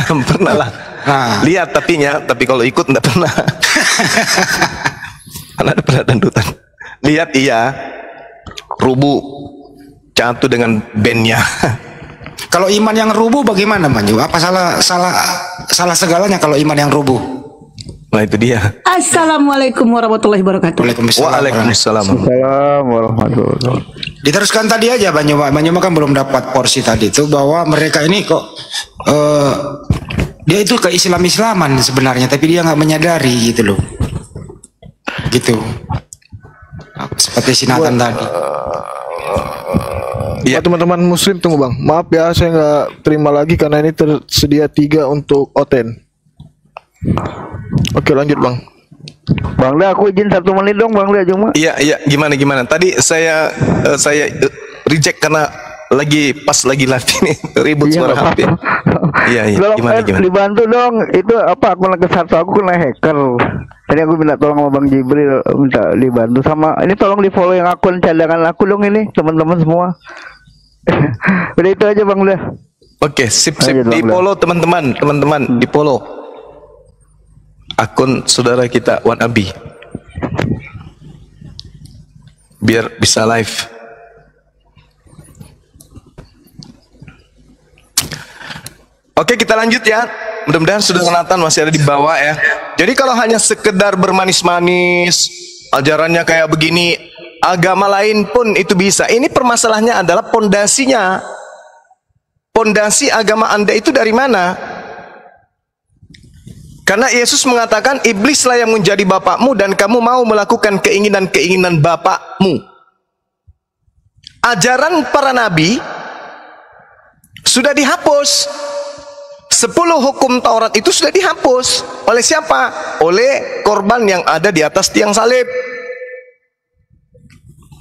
Pernah lah. Nah. Lihat tapi kalau ikut enggak pernah. Karena ada pernah dandutan. Lihat iya, rubuh, jatuh dengan bandnya. Kalau iman yang rubuh bagaimana Manju? Apa salah segalanya kalau iman yang rubuh? Nah itu dia. Assalamualaikum warahmatullahi wabarakatuh. Waalaikumsalam. Warahmatullahi. Diteruskan tadi aja Banyu kan belum dapat porsi tadi itu bahwa mereka ini kok dia itu ke Islaman sebenarnya, tapi dia nggak menyadari gitu loh. Gitu. Seperti Sinatan tadi. Ya teman-teman muslim, tunggu bang, maaf ya saya nggak terima lagi karena ini tersedia 3 untuk Oten. Oke lanjut bang. Bang Le, aku izin 1 menit dong Bang Le cuma. Iya gimana. Tadi saya reject karena pas lagi live ini ribut suara HP. Iya gimana. Dibantu dong, itu apa akun ke-1 aku kena hacker. Tadi aku minta tolong sama Bang Jibril, minta dibantu sama ini, tolong di follow yang akun cadangan aku dong ini teman-teman semua. Udah itu aja Bang Le. Oke, sip. Di follow teman-teman, di follow akun saudara kita Wan Abi biar bisa live. Oke, kita lanjut ya. Mudah-mudahan saudara Nathan masih ada di bawah ya. Jadi kalau hanya sekedar bermanis-manis, ajarannya kayak begini, agama lain pun itu bisa. Ini permasalahannya adalah pondasinya. Pondasi agama Anda itu dari mana? Karena Yesus mengatakan, iblislah yang menjadi bapakmu dan kamu mau melakukan keinginan-keinginan bapakmu. Ajaran para nabi sudah dihapus. 10 hukum Taurat itu sudah dihapus. Oleh siapa? Oleh korban yang ada di atas tiang salib.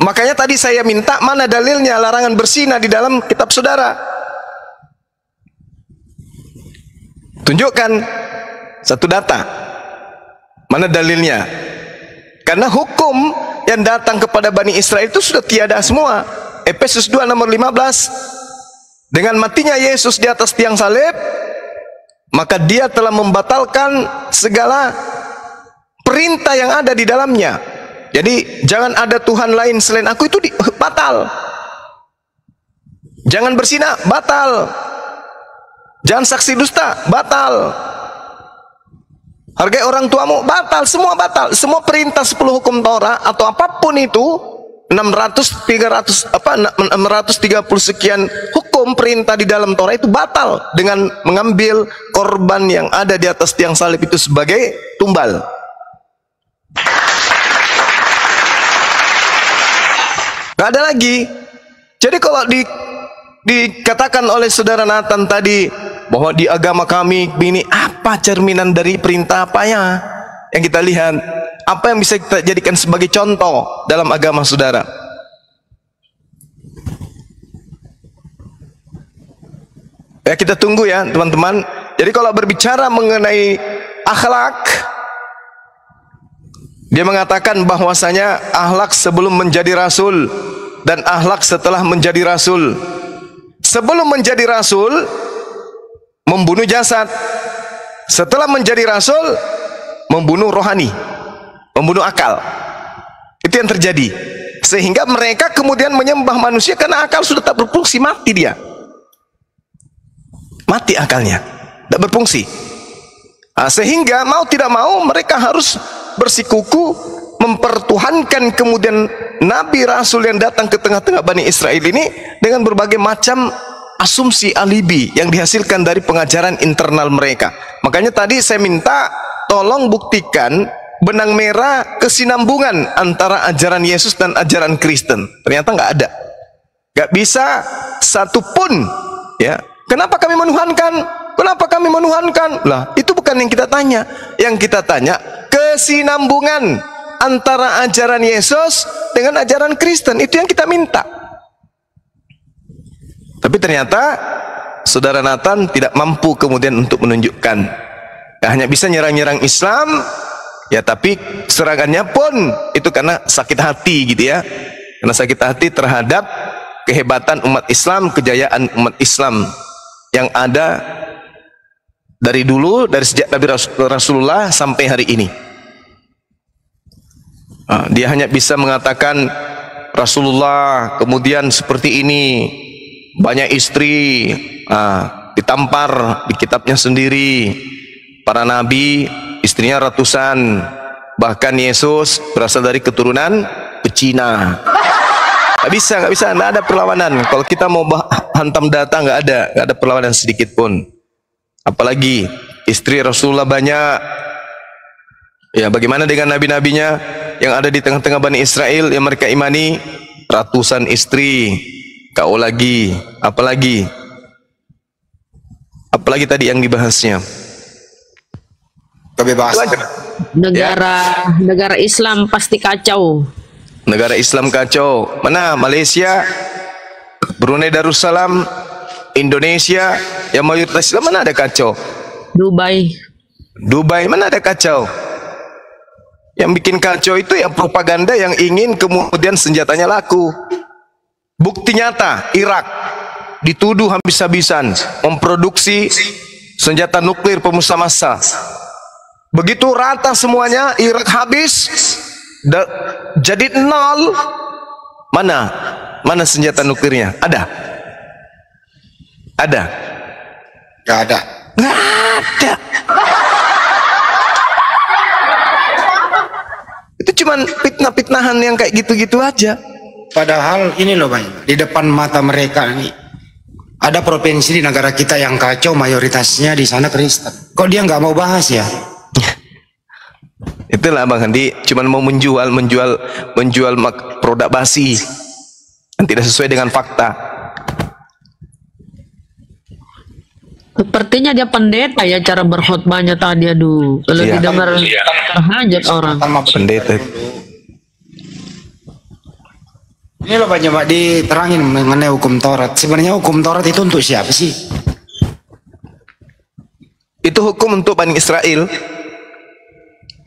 Makanya tadi saya minta mana dalilnya larangan berzina di dalam kitab saudara. Tunjukkan satu data. Mana dalilnya? Karena hukum yang datang kepada Bani Israel itu sudah tiada semua. Efesus 2 nomor 15. Dengan matinya Yesus di atas tiang salib, maka dia telah membatalkan segala perintah yang ada di dalamnya. Jadi jangan ada Tuhan lain selain aku, itu batal. Jangan berzina, batal. Jangan saksi dusta, batal. Hargai orang tuamu, batal. Semua batal. Semua perintah 10 hukum Torah atau apapun itu, 630 sekian hukum perintah di dalam Torah itu batal dengan mengambil korban yang ada di atas tiang salib itu sebagai tumbal. Gak ada lagi. Jadi kalau dikatakan oleh saudara Nathan tadi bahwa di agama kami ini, apa cerminan dari perintah apa ya yang kita lihat? Apa yang bisa kita jadikan sebagai contoh dalam agama saudara? Ya kita tunggu ya teman-teman. Jadi kalau berbicara mengenai akhlak, dia mengatakan bahwasanya akhlak sebelum menjadi rasul dan akhlak setelah menjadi rasul. Sebelum menjadi rasul membunuh jasad, setelah menjadi rasul membunuh rohani, membunuh akal. Itu yang terjadi. Sehingga mereka kemudian menyembah manusia karena akal sudah tak berfungsi, mati dia. Mati akalnya, tak berfungsi. Sehingga mau tidak mau mereka harus bersikuku mempertuhankan kemudian Nabi Rasul yang datang ke tengah-tengah Bani Israel ini dengan berbagai macam asumsi alibi yang dihasilkan dari pengajaran internal mereka. Makanya tadi saya minta tolong buktikan benang merah kesinambungan antara ajaran Yesus dan ajaran Kristen. Ternyata nggak ada, nggak bisa satupun. Ya, kenapa kami menuhankan? Kenapa kami menuhankan? Lah, itu bukan yang kita tanya. Yang kita tanya kesinambungan antara ajaran Yesus dengan ajaran Kristen. Itu yang kita minta. Tapi ternyata saudara Nathan tidak mampu kemudian untuk menunjukkan. Ya, hanya bisa nyerang-nyerang Islam. Ya, tapi serangannya pun itu karena sakit hati gitu ya. Karena sakit hati terhadap kehebatan umat Islam, kejayaan umat Islam yang ada Dari dulu, dari sejak Nabi Rasulullah sampai hari ini. Dia hanya bisa mengatakan Rasulullah kemudian seperti ini, banyak istri, ditampar di kitabnya sendiri. Para nabi istrinya ratusan, bahkan Yesus berasal dari keturunan pecina. Nggak bisa, nggak ada perlawanan. Kalau kita mau hantam data, nggak ada perlawanan sedikit pun. Apalagi istri Rasulullah banyak. Ya, bagaimana dengan nabi-nabinya yang ada di tengah-tengah Bani Israel yang mereka imani? Ratusan istri. Kau lagi, apalagi tadi yang dibahasnya? Kebebasan. Negara Islam pasti kacau. Negara Islam kacau. Mana? Malaysia, Brunei Darussalam, Indonesia yang mayoritas Islam, mana ada kacau? Dubai mana ada kacau? Yang bikin kacau itu ya propaganda yang ingin kemudian senjatanya laku. Bukti nyata, Irak dituduh habis-habisan memproduksi senjata nuklir pemusnah massal. Begitu rata semuanya, Irak habis, jadi nol. Mana senjata nuklirnya? Ada? Nggak ada. Itu cuman fitnah-fitnahan yang kayak gitu-gitu aja. Padahal ini loh Bang, di depan mata mereka nih ada provinsi di negara kita yang kacau, mayoritasnya di sana Kristen. Kok dia nggak mau bahas ya? Itulah Bang Handi, cuman mau menjual produk basi yang tidak sesuai dengan fakta. Sepertinya dia pendeta ya, cara berkhutbahnya tadi. Aduh, kalau Iya. didengar terhajat orang. Pendeta. Ini loh Pak, coba diterangin mengenai hukum Taurat. Sebenarnya hukum Taurat itu untuk siapa sih? Itu hukum untuk Bani Israel,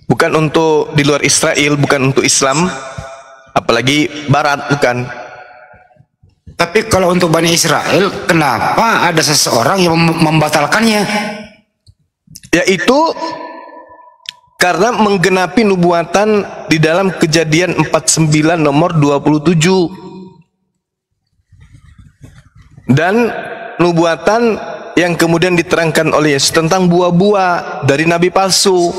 bukan untuk di luar Israel, bukan untuk Islam, apalagi Barat, bukan. Tapi kalau untuk Bani Israel, kenapa ada seseorang yang membatalkannya? Yaitu karena menggenapi nubuatan di dalam Kejadian 49 nomor 27. Dan nubuatan yang kemudian diterangkan oleh Yesus tentang buah-buah dari nabi palsu.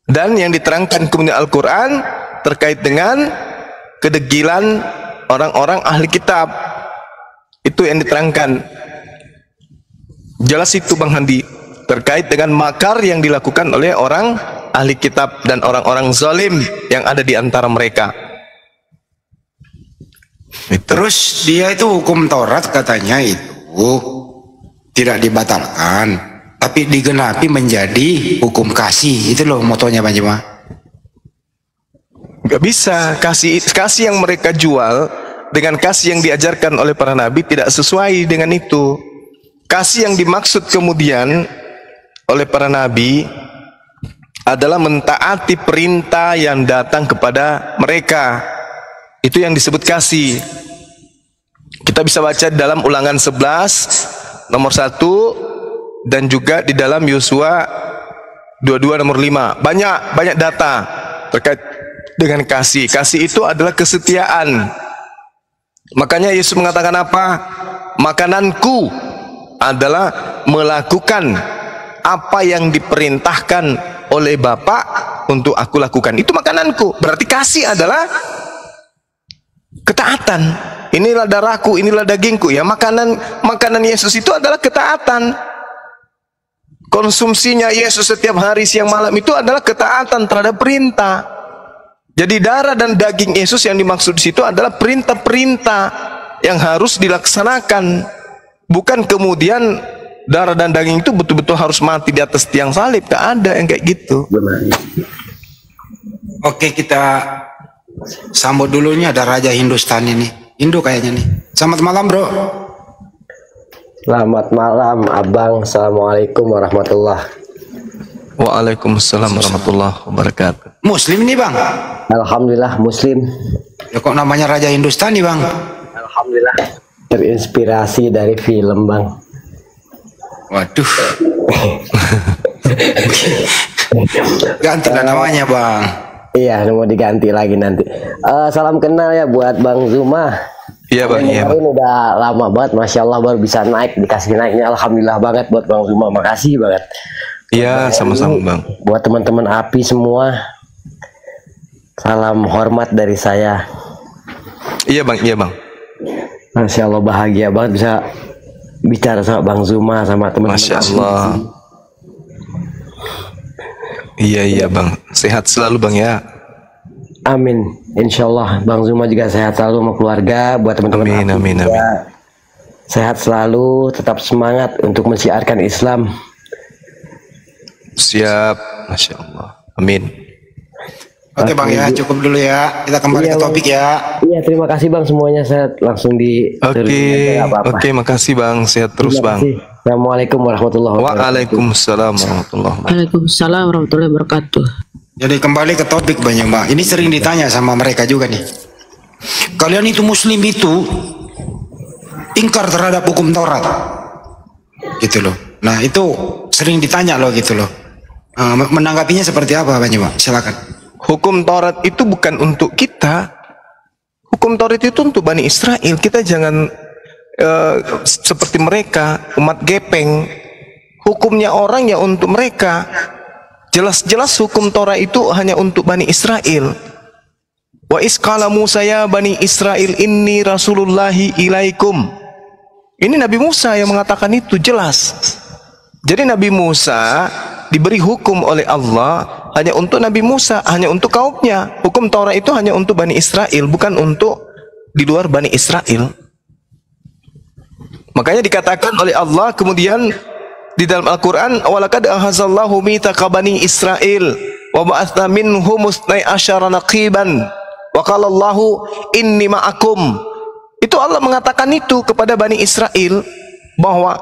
Dan yang diterangkan kemudian Al-Quran terkait dengan kedegilan orang-orang ahli kitab. Itu yang diterangkan. Jelas itu Bang Handi, terkait dengan makar yang dilakukan oleh orang ahli kitab dan orang-orang zalim yang ada di antara mereka. Terus dia itu hukum Taurat katanya itu tidak dibatalkan, tapi digenapi menjadi hukum kasih. Itu loh motonya Pak Jemaah. Gak bisa, kasih yang mereka jual dengan kasih yang diajarkan oleh para nabi tidak sesuai dengan itu. Kasih yang dimaksud kemudian oleh para nabi adalah mentaati perintah yang datang kepada mereka. Itu yang disebut kasih. Kita bisa baca dalam Ulangan 11 nomor 1 dan juga di dalam Yosua 22 nomor 5. Banyak data terkait dengan kasih. Kasih itu adalah kesetiaan. Makanya Yesus mengatakan apa? Makananku adalah melakukan apa yang diperintahkan oleh Bapa untuk aku lakukan. Itu makananku. Berarti kasih adalah ketaatan. Inilah darahku, inilah dagingku. Ya, makanan Yesus itu adalah ketaatan. Konsumsinya Yesus setiap hari siang malam itu adalah ketaatan terhadap perintah. Jadi darah dan daging Yesus yang dimaksud di situ adalah perintah-perintah yang harus dilaksanakan. Bukan kemudian darah dan daging itu betul-betul harus mati di atas tiang salib. Gak ada yang kayak gitu. Oke, kita sambut dulu. Ini ada Raja Hindustan ini. Hindu kayaknya nih. Selamat malam bro. Selamat malam Abang. Assalamualaikum warahmatullahi. Waalaikumsalam warahmatullahi wabarakatuh. Muslim nih bang? Alhamdulillah Muslim. Ya kok namanya Raja Hindustan nih bang? Alhamdulillah. Terinspirasi dari film bang. Waduh. Ganti lah namanya bang. Iya, mau diganti lagi nanti. Salam kenal ya buat Bang Zuma. Iya bang, iya bang. Ini udah lama banget, masya Allah baru bisa naik, dikasih naiknya, alhamdulillah banget buat Bang Zuma, makasih banget. Iya, sama-sama bang. Buat teman-teman API semua, salam hormat dari saya. Iya bang, iya bang. Masya Allah bahagia banget bisa bicara sama Bang Zuma, sama teman-teman. Masya Allah. Iya bang, sehat selalu bang ya. Amin, insya Allah Bang Zuma juga sehat selalu sama keluarga. Buat teman-teman Amin. sehat selalu, tetap semangat untuk mensiarkan Islam. Siap, Masya Allah. Amin. Oke bang ya, cukup dulu ya. Kita kembali ke topik ya. Iya, terima kasih Bang, semuanya sehat, langsung di. Oke, makasih bang, sehat terus bang. Assalamualaikum warahmatullahi wabarakatuh. Waalaikumsalam warahmatullahi wabarakatuh. Waalaikumsalam warahmatullahi wabarakatuh. Jadi kembali ke topik Bang Juma. Ini sering ditanya sama mereka juga nih. Kalian itu muslim itu ingkar terhadap hukum Taurat. Gitu loh. Nah, itu sering ditanya loh gitu loh. Menanggapinya seperti apa Bang Juma? Silakan. Hukum Taurat itu bukan untuk kita. Hukum Taurat itu untuk Bani Israel. Kita jangan seperti mereka, umat gepeng. Hukumnya orang ya untuk mereka. Jelas-jelas hukum Taurat itu hanya untuk Bani Israel. Wa isqala Musa ya Bani Israel inni rasulullahi ilaikum. Ini Nabi Musa yang mengatakan itu, jelas. Jadi Nabi Musa diberi hukum oleh Allah hanya untuk Nabi Musa, hanya untuk kaumnya. Hukum Taurat itu hanya untuk Bani Israel, bukan untuk di luar Bani Israel. Makanya dikatakan oleh Allah kemudian di dalam Al-Quran, walaqad ahazallahu mitsaqa bani Israil wa ba'atsna minhum 12 naqiban wa qala Allahu inni ma'akum. Itu Allah mengatakan itu kepada Bani Israel, bahwa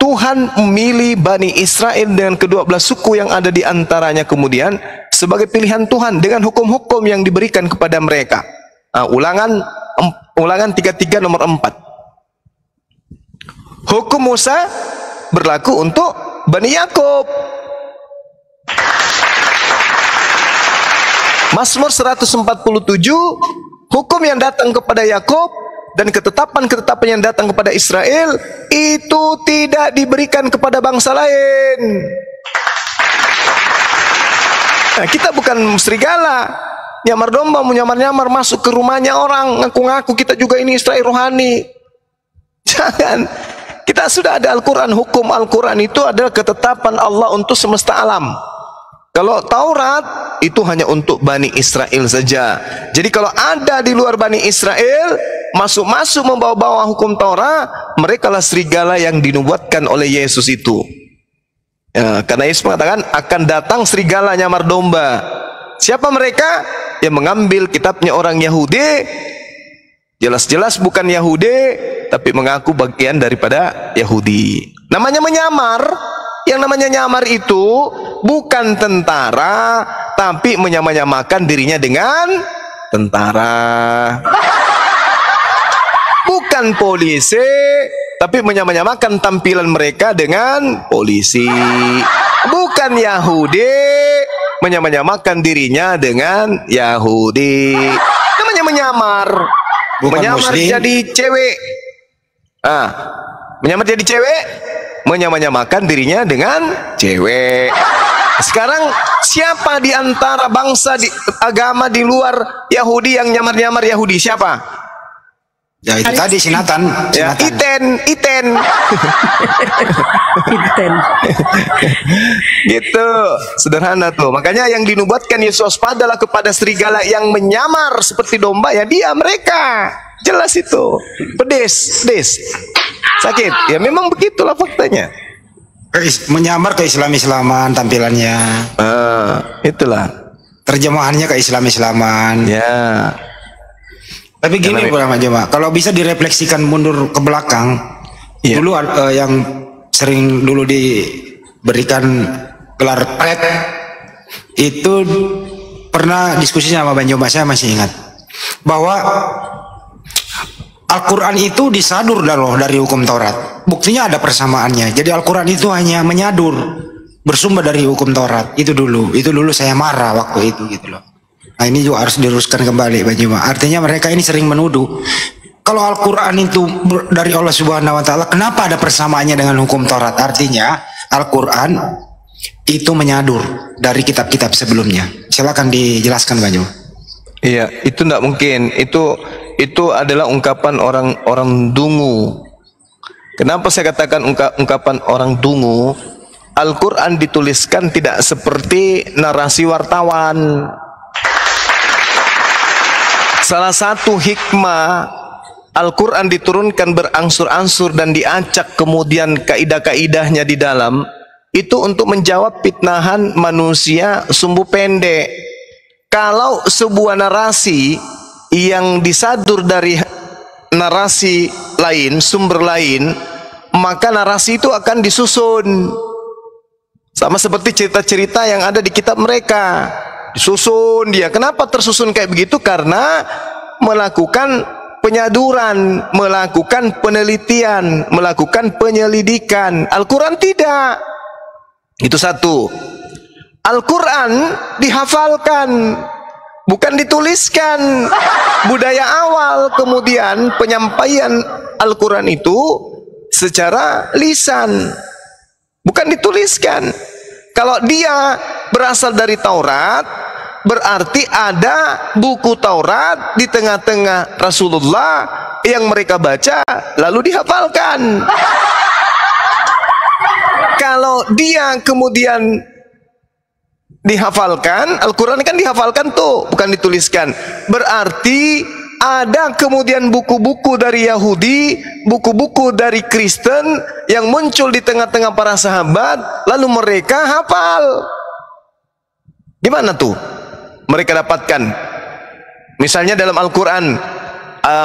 Tuhan memilih Bani Israel dengan ke-12 suku yang ada di antaranya kemudian sebagai pilihan Tuhan dengan hukum-hukum yang diberikan kepada mereka. Ulangan 33 nomor 4. Hukum Musa berlaku untuk Bani Yakub. Mazmur 147, hukum yang datang kepada Yakub dan ketetapan-ketetapan yang datang kepada Israel itu tidak diberikan kepada bangsa lain. Nah, kita bukan serigala nyamar domba, menyamar-nyamar masuk ke rumahnya orang, ngaku-ngaku kita juga ini Israel rohani. Jangan. Kita sudah ada Al-Quran. Hukum Al-Quran itu adalah ketetapan Allah untuk semesta alam. Kalau Taurat itu hanya untuk Bani Israel saja. Jadi kalau ada di luar Bani Israel masuk-masuk membawa-bawa hukum Taurat, mereka lah serigala yang dinubuatkan oleh Yesus itu. Ya, karena Yesus mengatakan akan datang serigala nyamar domba. Siapa mereka? Yang mengambil kitabnya orang Yahudi, jelas-jelas bukan Yahudi, tapi mengaku bagian daripada Yahudi. Namanya menyamar. Yang namanya nyamar itu bukan tentara, tapi menyamar-nyamakan dirinya dengan tentara. Bukan polisi, tapi menyamar-nyamakan tampilan mereka dengan polisi. Bukan Yahudi, menyamar-nyamakan dirinya dengan Yahudi. Namanya menyamar. Bukan menyamar Muslim. Jadi cewek. Menyamar jadi cewek, menyamar-nyamakan dirinya dengan cewek. Sekarang siapa di antara bangsa di agama di luar Yahudi yang nyamar-nyamar Yahudi? Siapa? Ya itu tadi si Nathan. Ya, Iten. Iten. Gitu, sederhana tuh. Makanya yang dinubuatkan Yesus adalah kepada serigala yang menyamar seperti domba, ya dia mereka. Jelas itu. Pedes. Sakit. Ya memang begitulah faktanya. Menyamar ke Islam-Islaman tampilannya. Itulah. Terjemahannya ke Islam-Islaman. Ya. Tapi gini Pak Juma, kalau bisa direfleksikan mundur ke belakang, dulu yang sering dulu diberikan gelar pret itu pernah diskusi sama Bang Juma, saya masih ingat bahwa Al-Quran itu disadur dari hukum Taurat. Buktinya ada persamaannya. Jadi Al-Quran itu hanya menyadur, bersumber dari hukum Taurat. Itu dulu saya marah waktu itu gitu loh. Nah ini juga harus diluruskan kembali Bang Juma. Artinya mereka ini sering menuduh kalau Al-Quran itu dari Allah Subhanahu Wa Taala, kenapa ada persamaannya dengan hukum Taurat? Artinya Al-Quran itu menyadur dari kitab-kitab sebelumnya. Silakan dijelaskan Bang Juma. Iya, itu tidak mungkin. Itu adalah ungkapan orang dungu. Kenapa saya katakan ungkapan orang dungu? Al-Quran dituliskan tidak seperti narasi wartawan. Salah satu hikmah Al-Quran diturunkan berangsur-angsur dan diacak kemudian kaidah-kaidahnya di dalam, itu untuk menjawab fitnahan manusia sumbu pendek. Kalau sebuah narasi yang disadur dari narasi lain, sumber lain, maka narasi itu akan disusun. Sama seperti cerita-cerita yang ada di kitab mereka. Disusun dia. Kenapa tersusun kayak begitu? Karena melakukan penyaduran, melakukan penelitian, melakukan penyelidikan. Al-Quran tidak. Itu satu. Al-Quran dihafalkan, bukan dituliskan. Budaya awal kemudian penyampaian Al-Quran itu secara lisan, bukan dituliskan. Kalau dia berasal dari Taurat, berarti ada buku Taurat di tengah-tengah Rasulullah yang mereka baca lalu dihafalkan. Kalau dia kemudian dihafalkan, Al-Quran kan dihafalkan tuh, bukan dituliskan. Berarti ada kemudian buku-buku dari Yahudi, buku-buku dari Kristen yang muncul di tengah-tengah para sahabat, lalu mereka hafal. Gimana tuh mereka dapatkan? Misalnya dalam Al-Quran,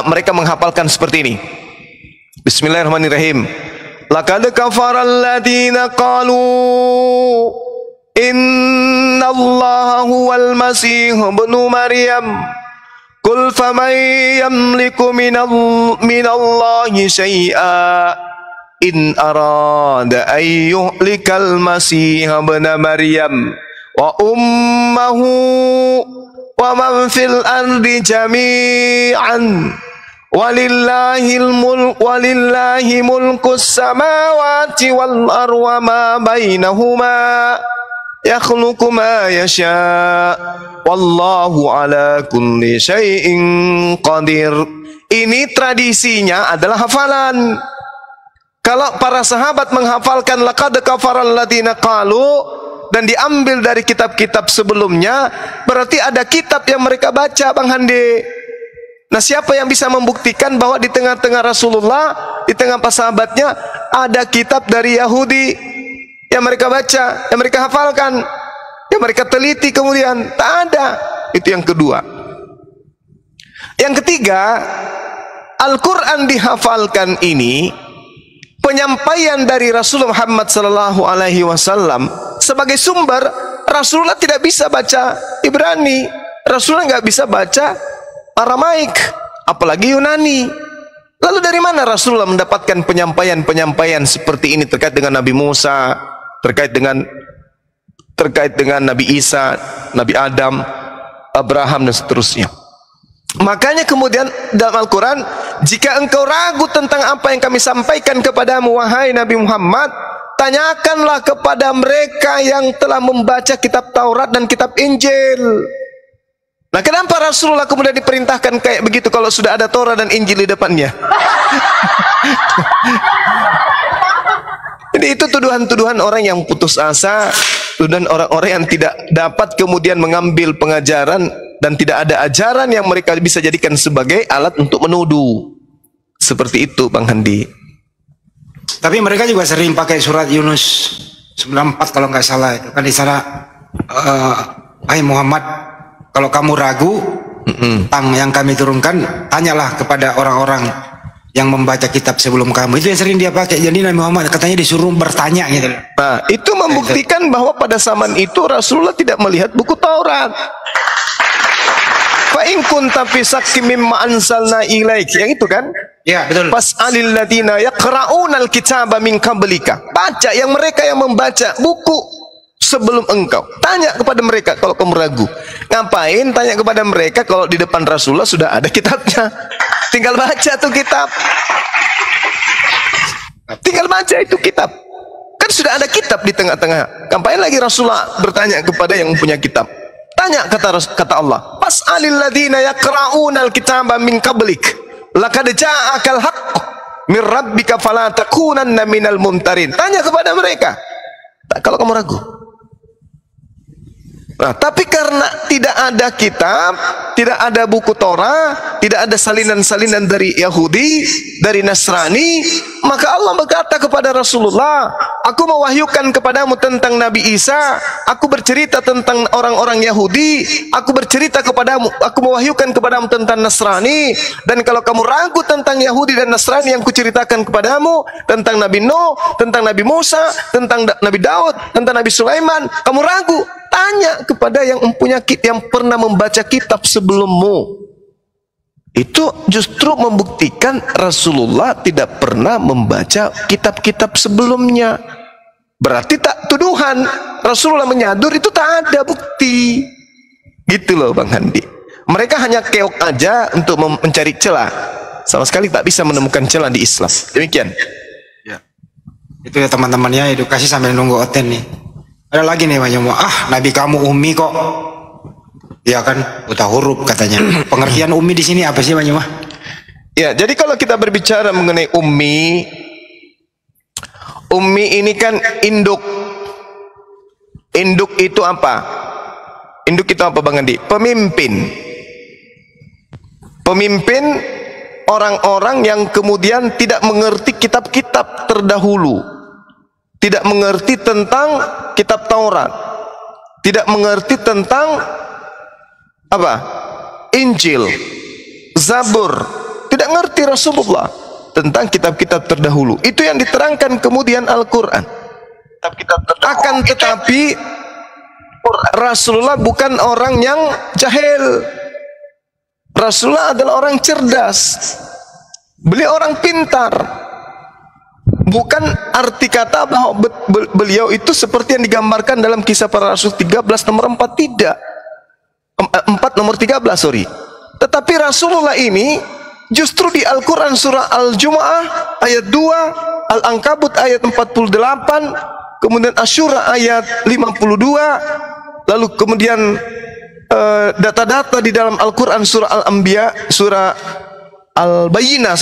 mereka menghafalkan seperti ini. Bismillahirrahmanirrahim. Laqad kafara alladziina qalu Inna Allah huwal Masih ibnu Maryam Qul faman yamliku minallahi syai'a in arada an yuhlikal Masih ibnu Maryam wa ummuhu wa man fil ardi jami'an walillahi mulkus samawati wal ardi wa ma bainahuma yakhluqu ma yasha wallahu ala kulli syai'in qadir. Ini tradisinya adalah hafalan. Kalau para sahabat menghafalkan laqad kafara alladziina qalu dan diambil dari kitab-kitab sebelumnya, berarti ada kitab yang mereka baca, Bang Hande. Nah, siapa yang bisa membuktikan bahwa di tengah-tengah Rasulullah, di tengah para sahabatnya ada kitab dari Yahudi yang mereka baca, yang mereka hafalkan, yang mereka teliti kemudian? Tak ada. Itu yang kedua. Yang ketiga, Al-Quran dihafalkan ini penyampaian dari Rasulullah Muhammad SAW sebagai sumber. Rasulullah tidak bisa baca Ibrani, Rasulullah nggak bisa baca Aramaik, apalagi Yunani. Lalu dari mana Rasulullah mendapatkan penyampaian-penyampaian seperti ini terkait dengan Nabi Musa, terkait dengan Nabi Isa, Nabi Adam, Abraham dan seterusnya? Makanya kemudian dalam Al-Quran, jika engkau ragu tentang apa yang kami sampaikan kepadamu wahai Nabi Muhammad, tanyakanlah kepada mereka yang telah membaca kitab Taurat dan kitab Injil. Nah, kenapa Rasulullah kemudian diperintahkan kayak begitu kalau sudah ada Taurat dan Injil di depannya? Jadi itu tuduhan-tuduhan orang yang putus asa, tuduhan orang-orang yang tidak dapat kemudian mengambil pengajaran dan tidak ada ajaran yang mereka bisa jadikan sebagai alat untuk menuduh. Seperti itu, Bang Handi. Tapi mereka juga sering pakai surat Yunus 94 kalau nggak salah itu kan di sana, hai Muhammad, kalau kamu ragu tentang yang kami turunkan, tanyalah kepada orang-orang yang membaca kitab sebelum kamu. Itu yang sering dia pakai. Jadi Nabi Muhammad katanya disuruh bertanya gitu. Nah, itu membuktikan bahwa pada zaman itu Rasulullah tidak melihat buku Taurat. Fa in kunta fi sakki mimma anzalna ilaik. Yang itu kan, Ya, betul. Fas'alil ladina yaqra'unal kitaba min qablika. Baca yang mereka yang membaca buku sebelum engkau. Tanya kepada mereka kalau kamu ragu. Ngapain tanya kepada mereka kalau di depan Rasulullah sudah ada kitabnya? Tinggal baca tuh kitab. Tinggal baca itu kitab. Kan sudah ada kitab di tengah-tengah. Ngapain lagi Rasulullah bertanya kepada yang punya kitab? Tanya kata Allah. Fas'alil ladina yaqra'unal kitaba min qablik. Laqad ja'akal haqq min rabbika fala takunanna minal mumtarin. Tanya kepada mereka. Kalau kamu ragu. Nah, tapi karena tidak ada kitab, tidak ada buku Torah, tidak ada salinan-salinan dari Yahudi, dari Nasrani, maka Allah berkata kepada Rasulullah, aku mewahyukan kepadamu tentang Nabi Isa, aku bercerita tentang orang-orang Yahudi, aku bercerita kepadamu, aku mewahyukan kepadamu tentang Nasrani, dan kalau kamu ragu tentang Yahudi dan Nasrani yang kuceritakan kepadamu, tentang Nabi Nuh, tentang Nabi Musa, tentang Nabi Daud, tentang Nabi Sulaiman, kamu ragu, tanya kepada yang mempunyai yang pernah membaca kitab sebelummu. Itu justru membuktikan Rasulullah tidak pernah membaca kitab-kitab sebelumnya. Berarti tak tuduhan Rasulullah menyadur itu tak ada bukti. Gitu loh Bang Handi. Mereka hanya keok aja untuk mencari celah. Sama sekali tak bisa menemukan celah di Islam. Demikian. Ya. Itu ya teman-temannya, edukasi sambil nunggu Oten nih. Ada lagi nih banyak Nabi kamu Umi kok. Ya kan, buta huruf katanya. Pengertian Umi di sini apa sih banyak Ya, jadi kalau kita berbicara mengenai Ummi ini kan induk. Induk itu apa? Induk itu apa Bang Andi? Pemimpin. Pemimpin orang-orang yang kemudian tidak mengerti kitab-kitab terdahulu. Tidak mengerti tentang kitab Taurat, tidak mengerti tentang apa? Injil, Zabur, tidak ngerti Rasulullah tentang kitab-kitab terdahulu. Itu yang diterangkan kemudian Al-Quran. Akan tetapi Rasulullah bukan orang yang jahil. Rasulullah adalah orang cerdas. Beliau orang pintar. Bukan arti kata bahwa beliau itu seperti yang digambarkan dalam Kisah Para Rasul 13 nomor 4, tidak. 4 nomor 13, sorry. Tetapi Rasulullah ini justru di Al-Quran surah Al-Jumu'ah ayat 2, Al-Ankabut ayat 48, kemudian Asyura ayat 52, lalu kemudian data-data di dalam Al-Quran surah Al-Anbiya, surah Al-Bayyinah,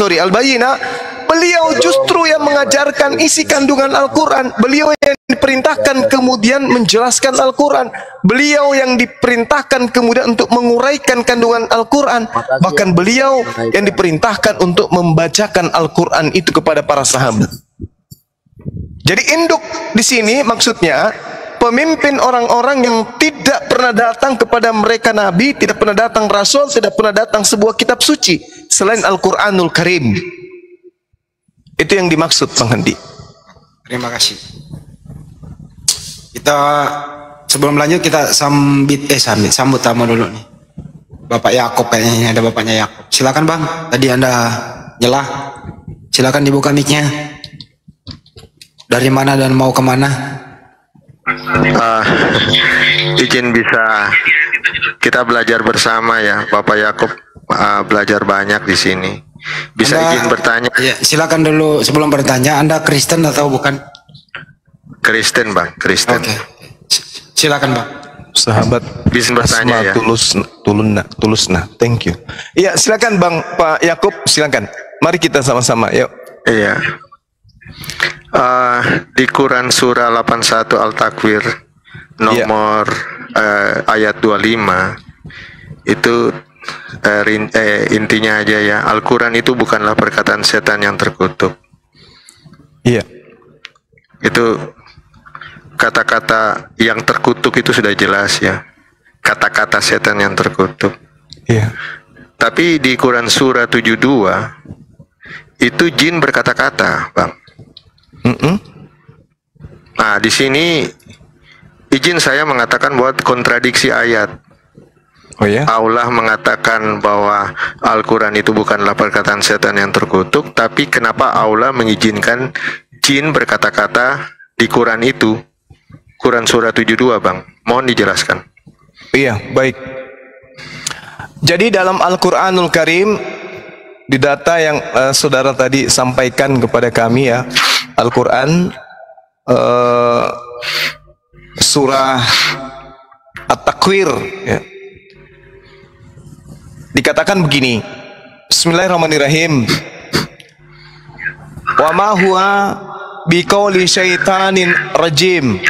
beliau justru yang mengajarkan isi kandungan Al-Quran. Beliau yang diperintahkan kemudian menjelaskan Al-Quran. Beliau yang diperintahkan kemudian untuk menguraikan kandungan Al-Quran. Bahkan beliau yang diperintahkan untuk membacakan Al-Quran itu kepada para sahabat. Jadi induk di sini maksudnya pemimpin orang-orang yang tidak pernah datang kepada mereka Nabi, tidak pernah datang Rasul, tidak pernah datang sebuah kitab suci selain Al-Quranul Karim. Itu yang dimaksud Bang Handi. Terima kasih. Kita sebelum lanjut kita sambut tamu dulu nih. Bapak Yakob, kayaknya ada bapaknya Yakob. Silakan Bang. Tadi Anda nyelah. Silakan dibuka mic-nya. Dari mana dan mau kemana? Izin bisa kita belajar bersama ya, Bapak Yakob belajar banyak di sini. Bisa izin bertanya? Ya, silakan dulu sebelum bertanya. Anda Kristen atau bukan? Kristen Bang, Kristen. Oke. Silakan Bang. Sahabat bisa bertanya ya. Tulusna. Thank you. Iya, silakan Bang Pak Yakob, silakan. Mari kita sama-sama, yuk. Iya. Di Quran surah 81 Al-Takwir nomor ayat 25 itu intinya aja ya, Al-Quran itu bukanlah perkataan setan yang terkutuk. Iya. Itu kata-kata yang terkutuk itu sudah jelas ya, kata-kata setan yang terkutuk. Iya. Tapi di Quran surah 72 itu jin berkata-kata, Bang. Nah, di sini izin saya mengatakan buat kontradiksi ayat. Oh ya? Allah mengatakan bahwa Al-Quran itu bukanlah perkataan setan yang terkutuk, tapi kenapa Allah mengizinkan jin berkata-kata di Quran itu? Quran surah 72, Bang. Mohon dijelaskan. Iya, baik. Jadi dalam Al-Quranul Karim, di data yang saudara tadi sampaikan kepada kami ya, Al-Quran surah At-Takwir ya, dikatakan begini, Bismillahirrahmanirrahim, wa ma huwa biqauli syaitanin rajim.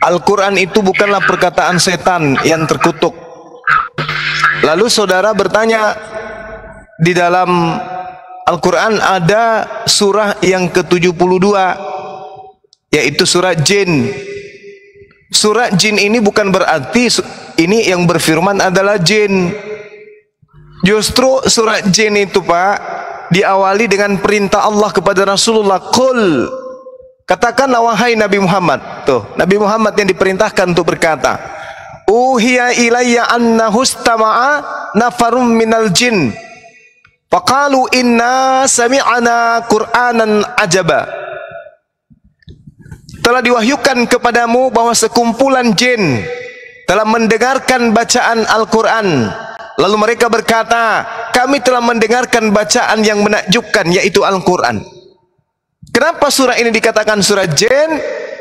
Al-Quran itu bukanlah perkataan setan yang terkutuk. Lalu saudara bertanya, di dalam Al-Quran ada surah yang ke-72, yaitu surah Jin. Surah Jin ini bukan berarti ini yang berfirman adalah jin. Justru surah Jin itu Pak diawali dengan perintah Allah kepada Rasulullah, Qul, katakanlah wahai Nabi Muhammad. Tuh, Nabi Muhammad yang diperintahkan untuk berkata, Uhiya ilayya annahu istama'a nafarum minal jin faqalu inna sami'ana Qur'anan ajaba. Telah diwahyukan kepadamu bahwa sekumpulan jin telah mendengarkan bacaan Al-Quran. Lalu mereka berkata, kami telah mendengarkan bacaan yang menakjubkan, yaitu Al-Quran. Kenapa surah ini dikatakan surah jin?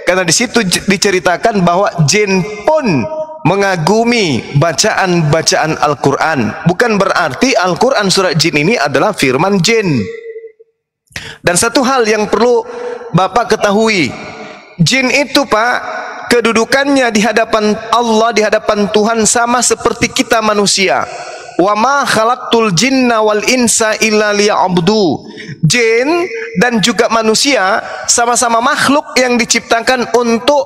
Karena di situ diceritakan bahwa jin pun mengagumi bacaan-bacaan Al-Quran. Bukan berarti Al-Quran surah jin ini adalah firman jin. Dan satu hal yang perlu Bapak ketahui, jin itu Pak, kedudukannya di hadapan Allah, di hadapan Tuhan sama seperti kita manusia. Wa ma khalaqtul jinna wal insa illa liya'budu. Jin dan juga manusia sama-sama makhluk yang diciptakan untuk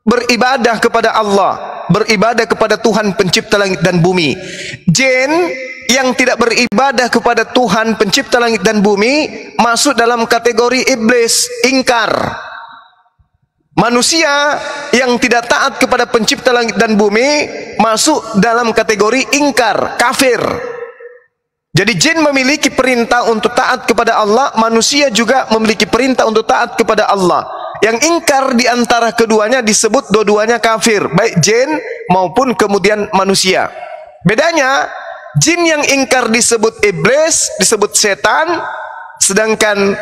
beribadah kepada Allah, beribadah kepada Tuhan pencipta langit dan bumi. Jin yang tidak beribadah kepada Tuhan pencipta langit dan bumi masuk dalam kategori iblis, ingkar. Manusia yang tidak taat kepada pencipta langit dan bumi masuk dalam kategori ingkar, kafir. Jadi jin memiliki perintah untuk taat kepada Allah, manusia juga memiliki perintah untuk taat kepada Allah. Yang ingkar di antara keduanya disebut dua-duanya kafir, baik jin maupun kemudian manusia. Bedanya, jin yang ingkar disebut iblis, disebut setan, sedangkan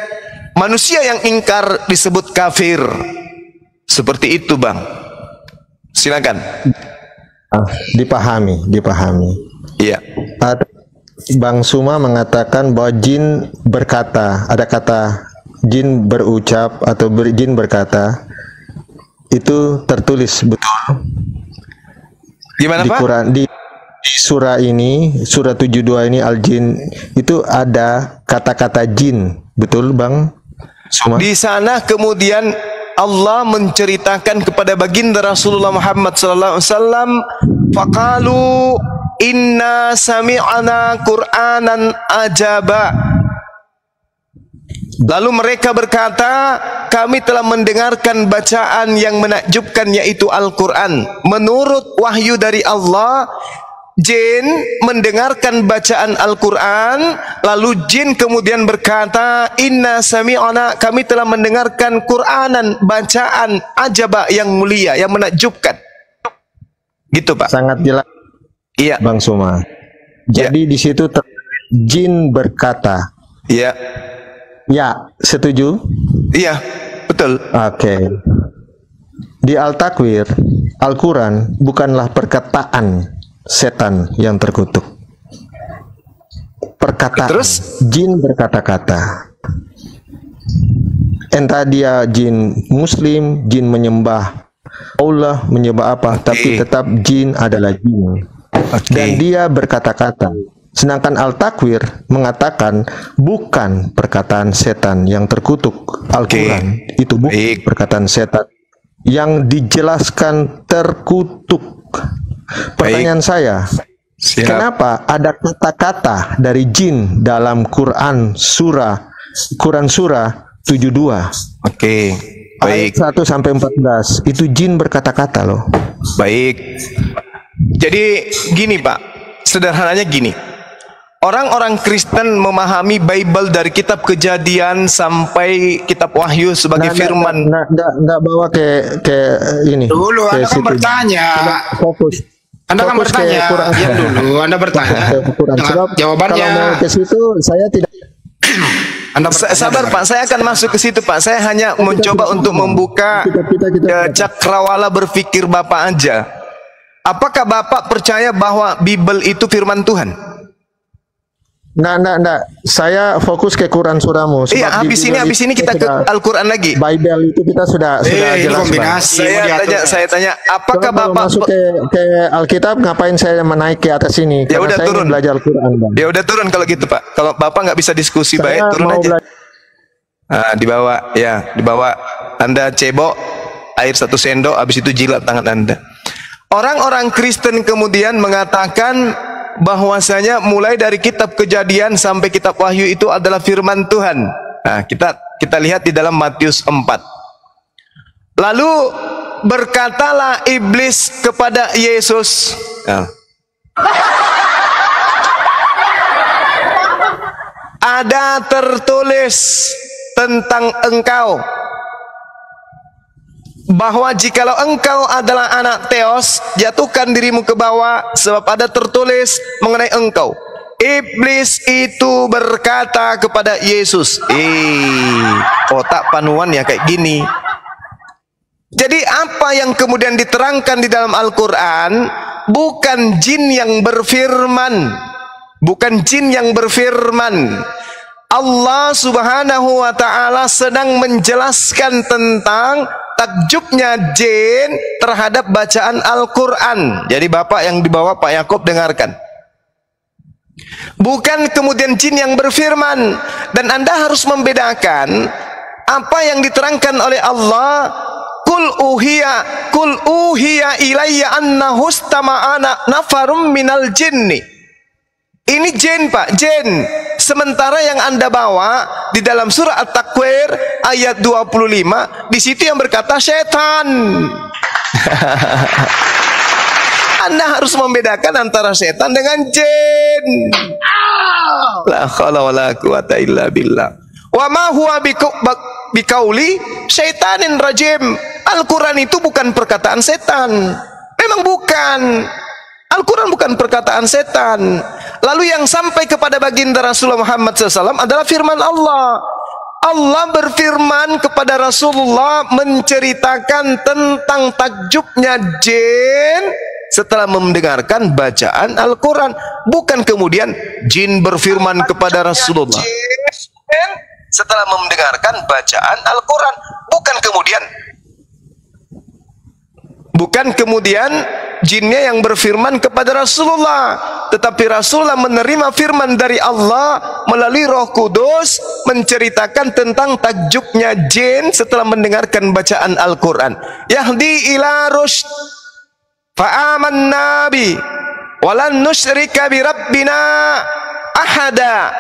manusia yang ingkar disebut kafir. Seperti itu Bang. Silakan. Dipahami. Iya. Bang Suma mengatakan bahwa jin berkata, ada kata jin berucap atau jin berkata, itu tertulis betul. Gimana di Pak? Quran, di surah ini, surah 72 ini Al-Jin, itu ada kata-kata jin, betul Bang Suma? Di sana kemudian Allah menceritakan kepada baginda Rasulullah Muhammad sallallahu alaihi wasallam, faqalu inna sami'ana Qur'anan ajaba. Lalu mereka berkata, kami telah mendengarkan bacaan yang menakjubkan, yaitu Al-Quran. Menurut wahyu dari Allah, jin mendengarkan bacaan Al-Quran, lalu jin kemudian berkata, inna sami'ana, kami telah mendengarkan Qur'anan, bacaan ajaba, yang mulia, yang menakjubkan. Gitu Pak. Sangat jelas. Iya Bang Suma. Jadi di situ jin berkata. Iya. Ya, setuju? Iya, betul. Oke. Di Al-Takwir, Al-Quran bukanlah perkataan setan yang terkutuk. Perkataan. Terus? Jin berkata-kata. Entah dia jin muslim, jin menyembah Allah, menyembah apa, tapi tetap jin adalah jin. Dan dia berkata-kata. Sedangkan Al-Takwir mengatakan bukan perkataan setan yang terkutuk. Al-Quran itu bukan perkataan setan yang dijelaskan terkutuk. Pertanyaan saya, kenapa ada kata-kata dari jin dalam Quran surah 72? Baik. Ayat 1 sampai 14 itu jin berkata-kata loh. Baik. Jadi gini Pak, sederhananya gini. Orang-orang Kristen memahami Bible dari kitab Kejadian sampai kitab Wahyu sebagai firman. Nggak bawa ke ini. Dulu ke Anda kan situ. bertanya. Fokus. Anda kan Fokus ke bertanya. Quran. Ya dulu Anda bertanya. Quran. Sebab Jawabannya. kalau mau ke situ saya tidak. Anda bertanya, Sabar Pak, saya akan masuk ke situ Pak. Saya hanya mencoba untuk membuka cakrawala berpikir Bapak aja. Apakah Bapak percaya bahwa Bible itu firman Tuhan? Nggak. Saya fokus ke Quran surahmu. Sebab Iya, habis ini kita ke Al-Quran lagi. Bible itu kita sudah ini jelas. kombinasi. Saya tanya, apakah Kalau Bapak masuk ke Alkitab, ngapain saya menaik ke atas ini? Ya Karena udah saya turun. ingin belajar Al-Quran, Bang. Ya udah turun kalau gitu Pak. Kalau Bapak nggak bisa diskusi Saya baik, turun mau aja. Dibawa. Anda cebok air 1 sendok, habis itu jilat tangan Anda. Orang-orang Kristen kemudian mengatakan bahwasanya mulai dari kitab Kejadian sampai kitab Wahyu itu adalah firman Tuhan. Nah, kita lihat di dalam Matius 4. Lalu berkatalah iblis kepada Yesus. Nah. Ada tertulis tentang engkau bahwa jikalau engkau adalah anak Theos, jatuhkan dirimu ke bawah, sebab ada tertulis mengenai engkau. Iblis itu berkata kepada Yesus, otak panuan ya kayak gini. Jadi apa yang kemudian diterangkan di dalam Al-Quran bukan jin yang berfirman, bukan jin yang berfirman. Allah Subhanahu wa Ta'ala sedang menjelaskan tentang takjubnya jin terhadap bacaan Al-Quran. Jadi Bapak yang dibawa Pak Yakob dengarkan. Bukan kemudian jin yang berfirman. Dan Anda harus membedakan apa yang diterangkan oleh Allah. Kul uhiya ilayya annahu istama'ana nafarum minal jinni. Ini jin Pak, jin. Sementara yang Anda bawa di dalam surah At-Takwir ayat 25, di situ yang berkata setan. Anda harus membedakan antara setan dengan jin. La haula wala quwata illa billah. Wa ma huwa biqauli syaitanin rajim. Al-Quran itu bukan perkataan setan. Memang bukan. Al-Quran bukan perkataan setan. Lalu yang sampai kepada baginda Rasulullah Muhammad SAW adalah firman Allah. Allah berfirman kepada Rasulullah menceritakan tentang takjubnya jin setelah mendengarkan bacaan Al-Quran. Bukan kemudian jin berfirman kepada Rasulullah setelah mendengarkan bacaan Al-Quran. Bukan kemudian jinnya yang berfirman kepada Rasulullah, tetapi Rasulullah menerima firman dari Allah melalui Roh Kudus menceritakan tentang takjubnya jin setelah mendengarkan bacaan Al-Quran. Yahdi ila rusyd fa'amanna bi walan nusyrika bi rabbina ahada.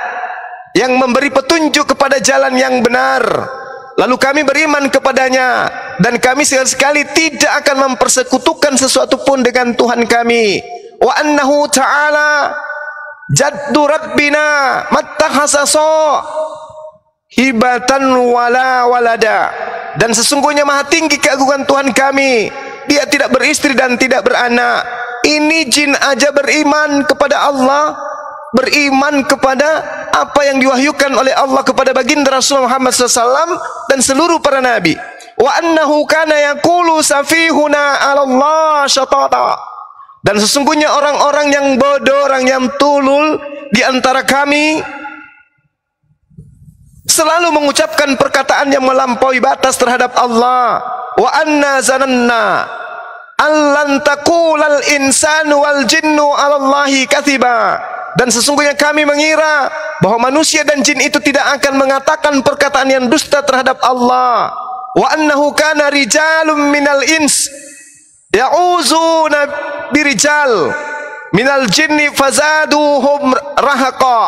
Yang memberi petunjuk kepada jalan yang benar, lalu kami beriman kepadanya, dan kami sekali tidak akan mempersekutukan sesuatu pun dengan Tuhan kami. Wa annahu ta'ala jaddu rabbina mattakhasa hibatan wala walada. Dan sesungguhnya maha tinggi keagungan Tuhan kami, dia tidak beristri dan tidak beranak. Ini jin aja beriman kepada Allah, beriman kepada apa yang diwahyukan oleh Allah kepada baginda Rasulullah Muhammad SAW dan seluruh para nabi. Wa annahu kana yaqulu safihuna 'ala Allah syatata. Dan sesungguhnya orang-orang yang bodoh, orang yang tulul di antara kami selalu mengucapkan perkataan yang melampaui batas terhadap Allah. Wa anna zananna allan taqulal insanu wal jinnu 'ala Allahi katsiba. Dan sesungguhnya kami mengira bahwa manusia dan jin itu tidak akan mengatakan perkataan yang dusta terhadap Allah. Wa annahu kana rijalun minal ins ya'uzuna birijal minal jinni fazaduhum rahaqa.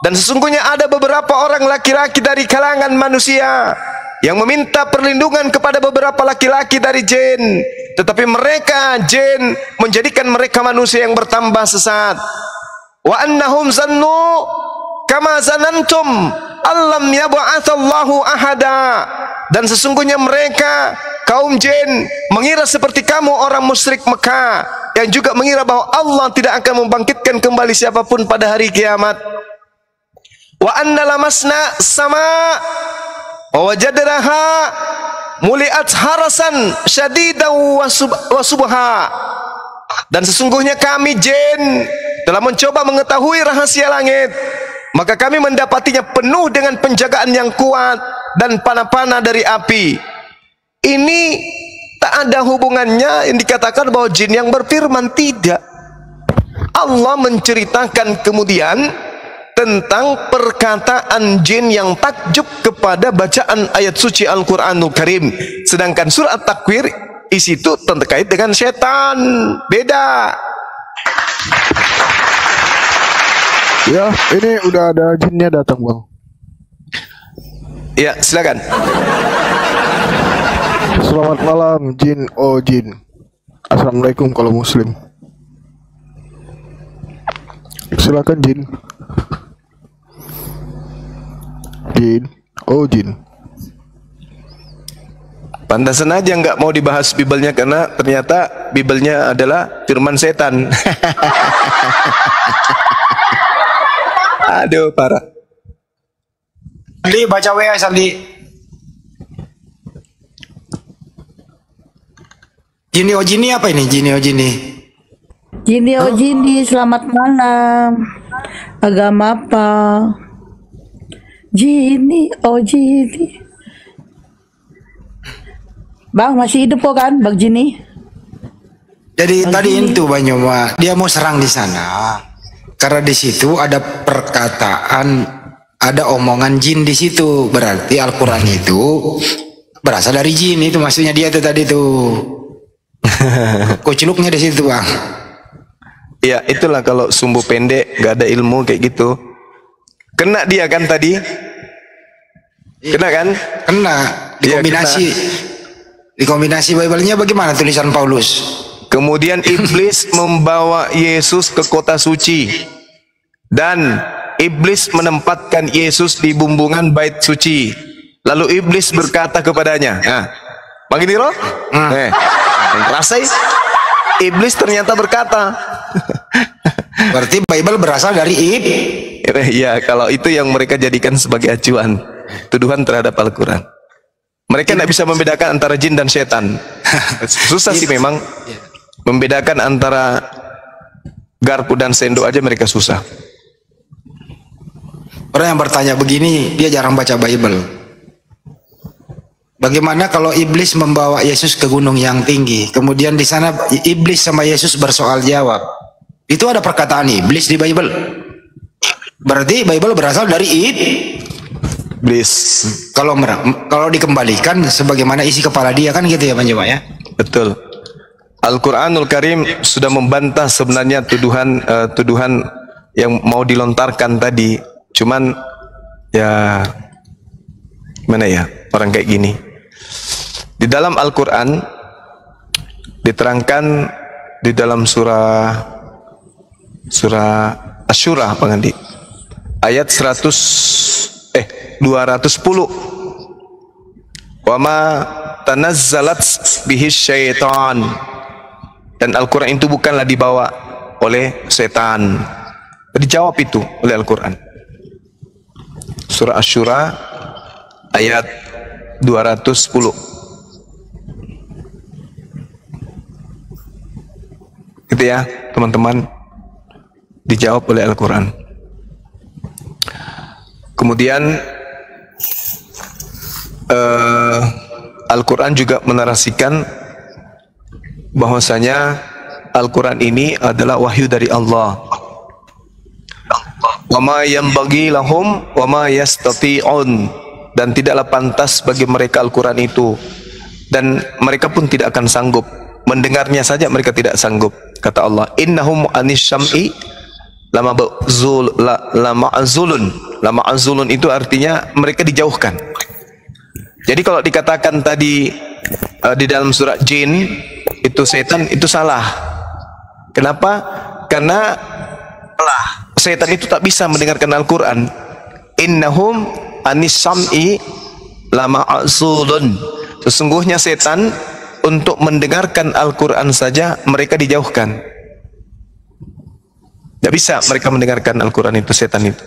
Dan sesungguhnya ada beberapa orang laki-laki dari kalangan manusia yang meminta perlindungan kepada beberapa laki-laki dari jin, tetapi mereka jin menjadikan mereka manusia yang bertambah sesat. Wa annahum zannu kama zanantum allam yab'atsallahu ahada. Dan sesungguhnya mereka kaum jin mengira seperti kamu orang musyrik Mekah yang juga mengira bahwa Allah tidak akan membangkitkan kembali siapapun pada hari kiamat. Wa anna lamasna sama wa wajadnaha muliat harasan syadidan wa subha. Dan sesungguhnya kami jin telah mencoba mengetahui rahasia langit, maka kami mendapatinya penuh dengan penjagaan yang kuat dan panah-panah dari api. Ini tak ada hubungannya yang dikatakan bahwa jin yang berfirman, tidak. Allah menceritakan kemudian tentang perkataan jin yang takjub kepada bacaan ayat suci Al-Quranul Karim. Sedangkan surah At-Takwir isi itu terkait dengan setan. Beda. Ya, ini udah ada jinnya datang, Bang. Ya, silakan. Selamat malam, jin. Oh, jin. Assalamualaikum kalau muslim. Silakan, jin. Jin. Oh, jin. Pantasan aja nggak mau dibahas Bibelnya, karena ternyata Bibelnya adalah firman setan. Aduh, parah. Saldi, baca WA Saldi. Jini oh jini apa ini? Jini oh jini. Jini oh jini, selamat malam. Agama apa? Jini oh jini. Bang masih hidup kok kan, Bang Jini? Jadi Bang tadi Jini. itu Banyuma, dia mau serang di sana. Karena di situ ada perkataan, ada omongan jin di situ. Berarti Al-Quran itu berasal dari jin, itu maksudnya dia itu tadi tuh. Kuculuknya di situ, Bang. Ya, itulah kalau sumbu pendek, nggak ada ilmu kayak gitu. Kena dia kan tadi? Kena kan? Kena. Dikombinasi. Iya, Dikombinasi Bible-nya bagaimana tulisan Paulus? Kemudian iblis membawa Yesus ke kota suci, dan iblis menempatkan Yesus di bumbungan bait suci. Lalu iblis berkata kepadanya, nah, begini loh, rasain. Iblis ternyata berkata. Berarti Bible berasal dari Ya, kalau itu yang mereka jadikan sebagai acuan tuduhan terhadap Al-Quran. Mereka tidak bisa membedakan antara jin dan setan. Susah sih memang membedakan antara garpu dan sendok aja mereka susah. Orang yang bertanya begini, dia jarang baca Bible. Bagaimana kalau iblis membawa Yesus ke gunung yang tinggi, kemudian di sana iblis sama Yesus bersoal jawab? Itu ada perkataan iblis di Bible. Berarti Bible berasal dari iblis. Kalau dikembalikan sebagaimana isi kepala dia kan gitu ya, Bang ya? Betul. Al-Quranul Karim sudah membantah sebenarnya tuduhan yang mau dilontarkan tadi. Cuman ya mana ya orang kayak gini. Di dalam Al-Quran diterangkan di dalam surah Asy-Syura, Bang Andi, ayat 210. Wa ma tanazzalat bihi syaitan. Dan Al-Quran itu bukanlah dibawa oleh setan. Dijawab itu oleh Al-Quran. Surah Asy-Syura ayat 210. Gitu ya, teman-teman. Dijawab oleh Al-Quran. Kemudian Al-Quran juga menarasikan bahwasanya Al-Quran ini adalah wahyu dari Allah. Wa ma yanbaghi lahum wa ma yastati'un. Dan tidaklah pantas bagi mereka Al-Quran itu, dan mereka pun tidak akan sanggup. Mendengarnya saja mereka tidak sanggup. Kata Allah, innahum anis syam'i lama'zulun itu artinya mereka dijauhkan. Jadi kalau dikatakan tadi di dalam surat Jin itu setan, itu salah. Kenapa? Karena setan itu tak bisa mendengarkan Al-Quran. Innahum anis sam'i lama azulun. Sesungguhnya setan untuk mendengarkan Al-Quran saja mereka dijauhkan. Tidak bisa mereka mendengarkan Al-Quran itu, setan itu.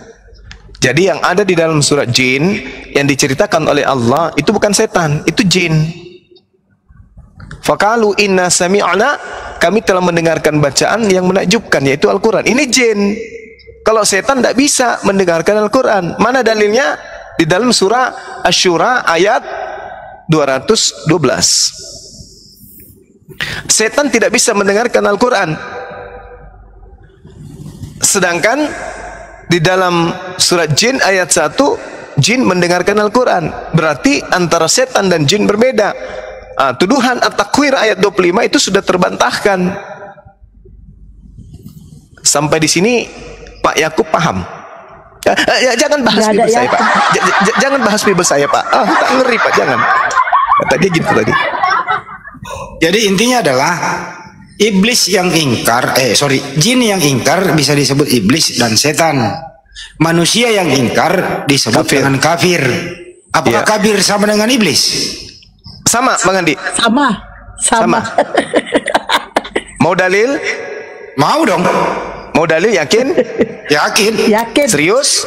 Jadi yang ada di dalam surat jin yang diceritakan oleh Allah itu bukan setan, itu jin. Faqalu inna sami'na, kami telah mendengarkan bacaan yang menakjubkan, yaitu Al-Quran. Ini jin. Kalau setan tidak bisa mendengarkan Al-Quran. Mana dalilnya? Di dalam surah Asy-Syura ayat 212. Setan tidak bisa mendengarkan Al-Quran. Sedangkan di dalam surat jin ayat 1, jin mendengarkan Al-Quran. Berarti antara setan dan jin berbeda. Tuduhan At-Takwir ayat 25 itu sudah terbantahkan. Sampai di sini Pak Yakub paham. Jangan bahas bibir saya, Pak. Jangan bahas bibir saya, Pak. Tak ngeri, Pak, jangan. Kata dia gitu tadi. Jadi intinya adalah iblis yang ingkar, jin yang ingkar bisa disebut iblis dan setan. Manusia yang ingkar disebut kafir. Dengan kafir. Apakah kafir sama dengan iblis? Sama, Bang Andi. Sama. Mau dalil? Mau dong. Mau dalil, yakin? Yakin. Serius.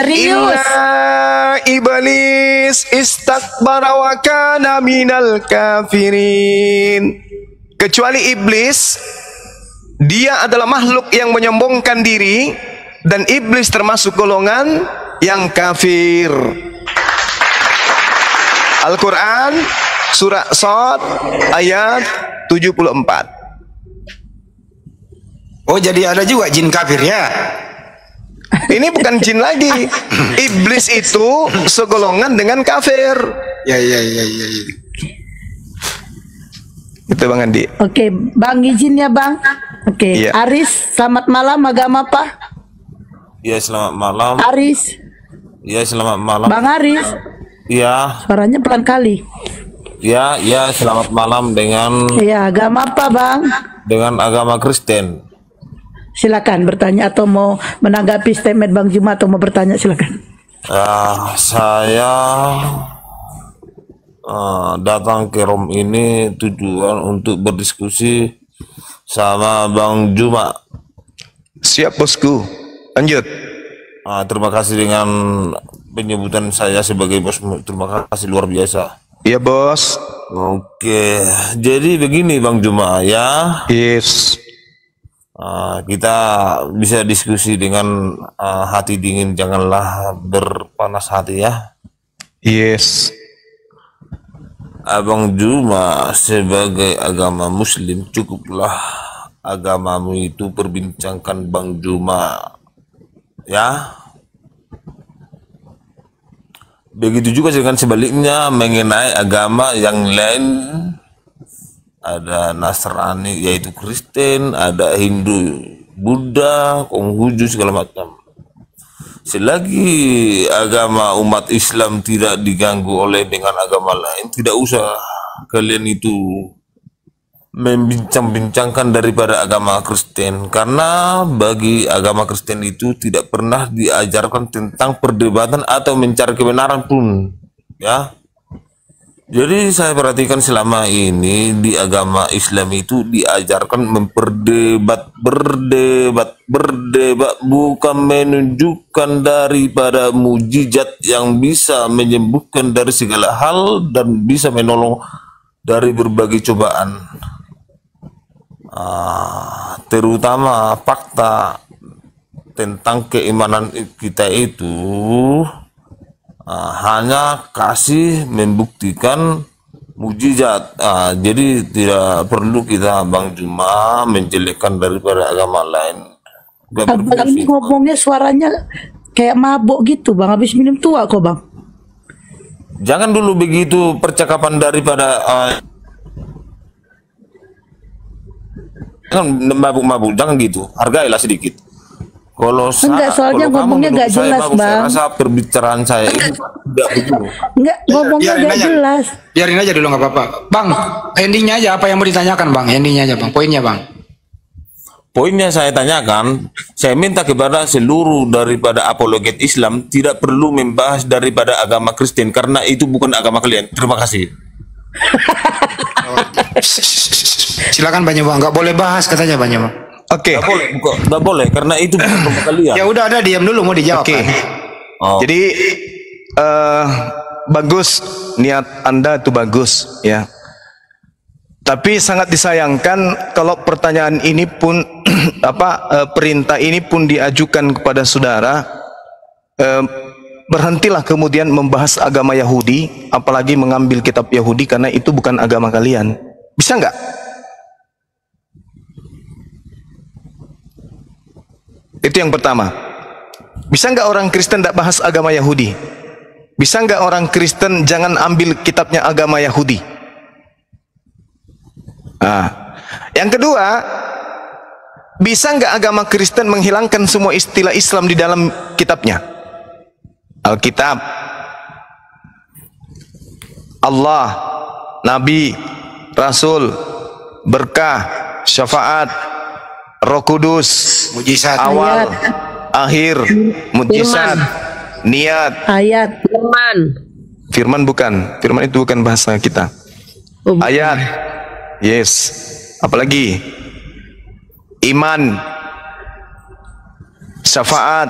Inna iblis istakbara wa kana minal kafirin. Kecuali iblis, dia adalah makhluk yang menyombongkan diri, dan iblis termasuk golongan yang kafir. Al-Quran surah Shad ayat 74. Oh, jadi ada juga jin kafir ya? Ini bukan jin lagi. Iblis itu segolongan dengan kafir. Ya. Itu Bang Andi. Oke, Bang, izin ya Bang. Oke, Iya. Aris, selamat malam. Agama apa? Ya, selamat malam. Aris. Ya, selamat malam. Bang Aris. Ya. Suaranya pelan kali. Ya, selamat malam dengan. Iya, agama apa Bang? Dengan agama Kristen. Silakan bertanya atau mau menanggapi statement Bang Juma atau mau bertanya, silakan. Saya datang ke Rom ini tujuan untuk berdiskusi sama Bang Juma. Siap, bosku. Lanjut. Terima kasih dengan penyebutan saya sebagai bos. Terima kasih luar biasa. Iya, bos. Oke, jadi begini Bang Juma ya. Yes. Kita bisa diskusi dengan hati dingin, janganlah berpanas hati ya. Yes. Abang Juma sebagai agama Muslim, cukuplah agamamu itu perbincangkan Bang Juma ya. Begitu juga dengan sebaliknya mengenai agama yang lain. Ada Nasrani yaitu Kristen, ada Hindu, Buddha, Konghucu segala macam. Selagi agama umat Islam tidak diganggu oleh dengan agama lain, tidak usah kalian itu membincang-bincangkan daripada agama Kristen, karena bagi agama Kristen itu tidak pernah diajarkan tentang perdebatan atau mencari kebenaran pun ya. Jadi saya perhatikan selama ini di agama Islam itu diajarkan berdebat, bukan menunjukkan daripada mujizat yang bisa menyembuhkan dari segala hal dan bisa menolong dari berbagai cobaan. Terutama fakta tentang keimanan kita itu hanya kasih membuktikan mujizat. Jadi tidak perlu kita Bang Juma menjelekkan daripada agama lain. Abang ini ngomongnya suaranya kayak mabuk gitu Bang, habis minum tua kok Bang. Jangan dulu begitu percakapan daripada jangan mabuk-mabuk, jangan gitu. Hargailah sedikit. Kalau Enggak, soalnya kalau kamu ngomongnya menurut nggak saya jelas, bagus, saya Bang. rasa perbicaraan saya ini tidak begitu. Enggak, ngomongnya Biarin nggak aja. jelas. Biarin aja dulu nggak apa-apa. Bang, endingnya aja apa yang mau ditanyakan bang? Endingnya aja bang, poinnya bang. Poinnya saya tanyakan, saya minta kepada seluruh daripada apologet Islam tidak perlu membahas daripada agama Kristen karena itu bukan agama kalian. Terima kasih. Silakan banyak bang, nggak boleh bahas katanya banyak bang. Oke. Nggak boleh karena itu bukan agama kalian. Ya udah ada diam dulu mau dijawab. Oke. Kan? Oh. Jadi bagus niat Anda itu bagus ya. Tapi sangat disayangkan kalau pertanyaan ini pun perintah ini pun diajukan kepada saudara, berhentilah kemudian membahas agama Yahudi, apalagi mengambil kitab Yahudi karena itu bukan agama kalian. Bisa nggak? Itu yang pertama. Bisa nggak orang Kristen tidak bahas agama Yahudi? Bisa nggak orang Kristen jangan ambil kitabnya agama Yahudi? Nah, yang kedua, bisa nggak agama Kristen menghilangkan semua istilah Islam di dalam kitabnya? Alkitab, Allah, Nabi, Rasul, berkah, syafaat, Roh Kudus, mujizat, awal, akhir, mujizat, niat, ayat, firman bukan, firman itu bukan bahasa kita. Ayat, yes, apalagi iman, syafaat,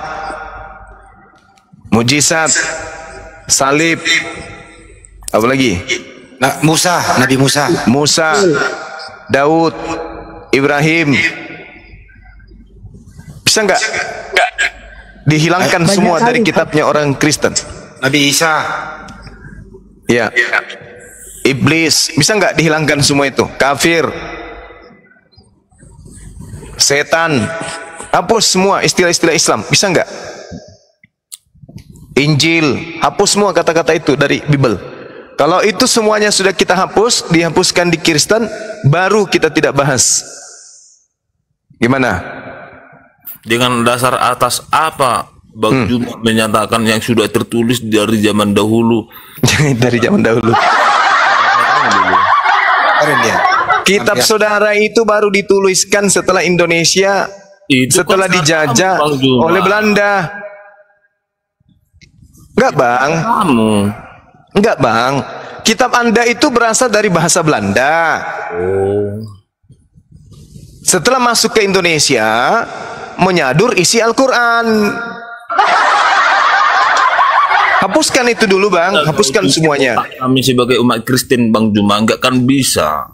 mujizat, salib, apalagi Nabi Musa, Daud, Ibrahim. Bisa nggak dihilangkan Banyak semua kali, dari kitabnya orang Kristen? Nabi Isa, Ya, iblis, bisa nggak dihilangkan semua itu? Kafir, setan, hapus semua istilah-istilah Islam, bisa nggak? Injil, hapus semua kata-kata itu dari Bible. Kalau itu semuanya sudah kita hapus, dihapuskan di Kristen, baru kita tidak bahas. Gimana? Dengan dasar atas apa Bang Juma menyatakan yang sudah tertulis dari zaman dahulu? Dari zaman dahulu. Kitab saudara itu baru dituliskan setelah Indonesia, setelah dijajah oleh Belanda. Enggak bang, enggak bang. Kitab Anda itu berasal dari bahasa Belanda. Setelah masuk ke Indonesia, menyadur isi Al-Quran. Hapuskan itu dulu bang, hapuskan semuanya. Kami sebagai umat Kristen Bang Juma enggak kan bisa.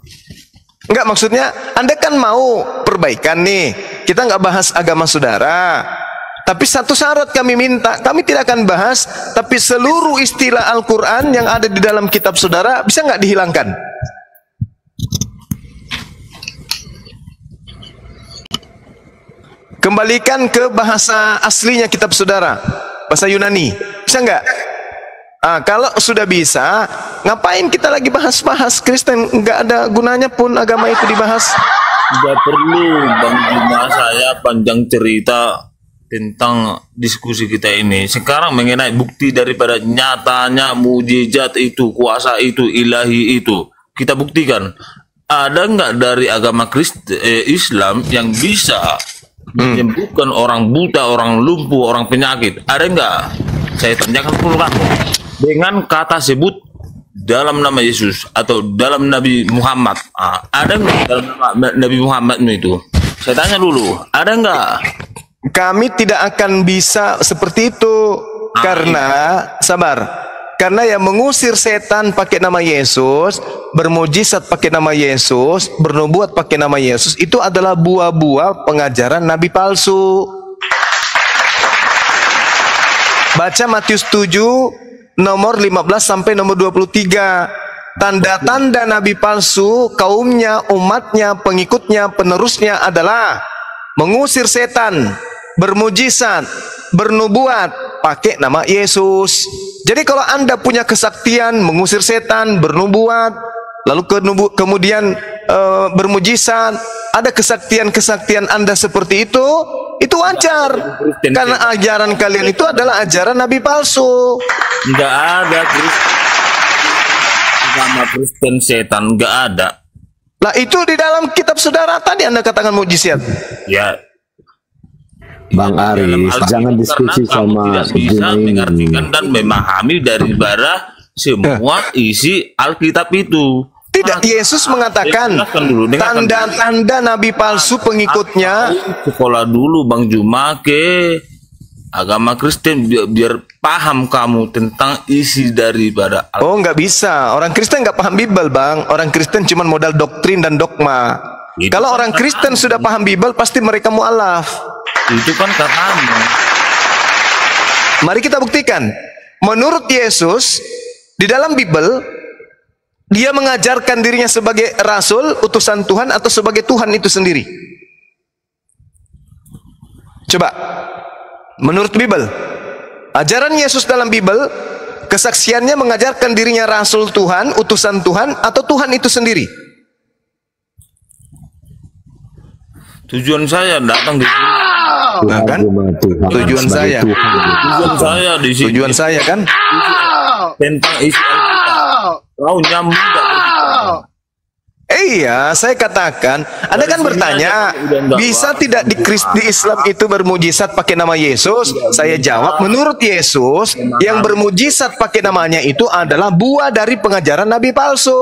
Enggak, maksudnya Anda kan mau perbaikan nih. Kita enggak bahas agama saudara. Tapi satu syarat kami minta, kami tidak akan bahas, tapi seluruh istilah Al-Quran yang ada di dalam kitab saudara bisa nggak dihilangkan? Kembalikan ke bahasa aslinya kitab saudara, bahasa Yunani, bisa nggak? Kalau sudah bisa, ngapain kita lagi bahas-bahas Kristen? Nggak ada gunanya pun agama itu dibahas. Nggak perlu Bang Juma saya panjang cerita tentang diskusi kita ini. Sekarang mengenai bukti daripada nyatanya mujizat itu, kuasa itu, ilahi itu, kita buktikan. Ada nggak dari agama Islam yang bisa menyembuhkan orang buta, orang lumpuh, orang penyakit? Ada nggak? Saya tanyakan dulu kan. Dengan kata sebut dalam nama Yesus atau dalam Nabi Muhammad, ada nggak dalam nama Nabi Muhammad itu? Saya tanya dulu, ada nggak? Kami tidak akan bisa seperti itu karena karena yang mengusir setan pakai nama Yesus, bermujizat pakai nama Yesus, bernubuat pakai nama Yesus, itu adalah buah-buah pengajaran nabi palsu. Baca Matius 7 nomor 15 sampai nomor 23. Tanda-tanda nabi palsu, kaumnya, umatnya, pengikutnya, penerusnya adalah mengusir setan, bermujizat, bernubuat pakai nama Yesus. Jadi kalau Anda punya kesaktian mengusir setan, bernubuat, lalu kemudian bermujizat, ada kesaktian-kesaktian Anda seperti itu itu wajar. Karena ajaran kalian itu adalah ajaran nabi palsu. Nggak ada agama Kristen setan, nggak ada. Lah itu di dalam kitab saudara tadi Anda katakan mujizat. Ya. Bang Aris, jangan diskusi sama tidak bisa mengartikan dan memahami daripada semua isi Alkitab itu. Tidak, Yesus mengatakan tanda-tanda nabi palsu pengikutnya. Sekolah dulu Bang Juma ke agama Kristen biar paham kamu tentang isi daripada Alkitab. Oh, nggak bisa. Orang Kristen nggak paham Bible, Bang. Orang Kristen cuma modal doktrin dan dogma. Kalau orang Kristen sudah paham Bible, pasti mereka mualaf. Itu kan katamu. Mari kita buktikan. Menurut Yesus, di dalam Bible, dia mengajarkan dirinya sebagai rasul, utusan Tuhan, atau sebagai Tuhan itu sendiri. Coba, menurut Bible, ajaran Yesus dalam Bible, kesaksiannya mengajarkan dirinya rasul Tuhan, utusan Tuhan, atau Tuhan itu sendiri. Tujuan saya datang di sini. Nah, kan? Tujuan saya di sini. Tujuan saya kan tentang isi Alkitab. Kau nyambung nggak berbicara? Iya, saya katakan, Anda kan bertanya, bisa tidak di Islam itu bermujizat pakai nama Yesus? Saya jawab, menurut Yesus, yang bermujizat pakai namanya itu adalah buah dari pengajaran nabi palsu.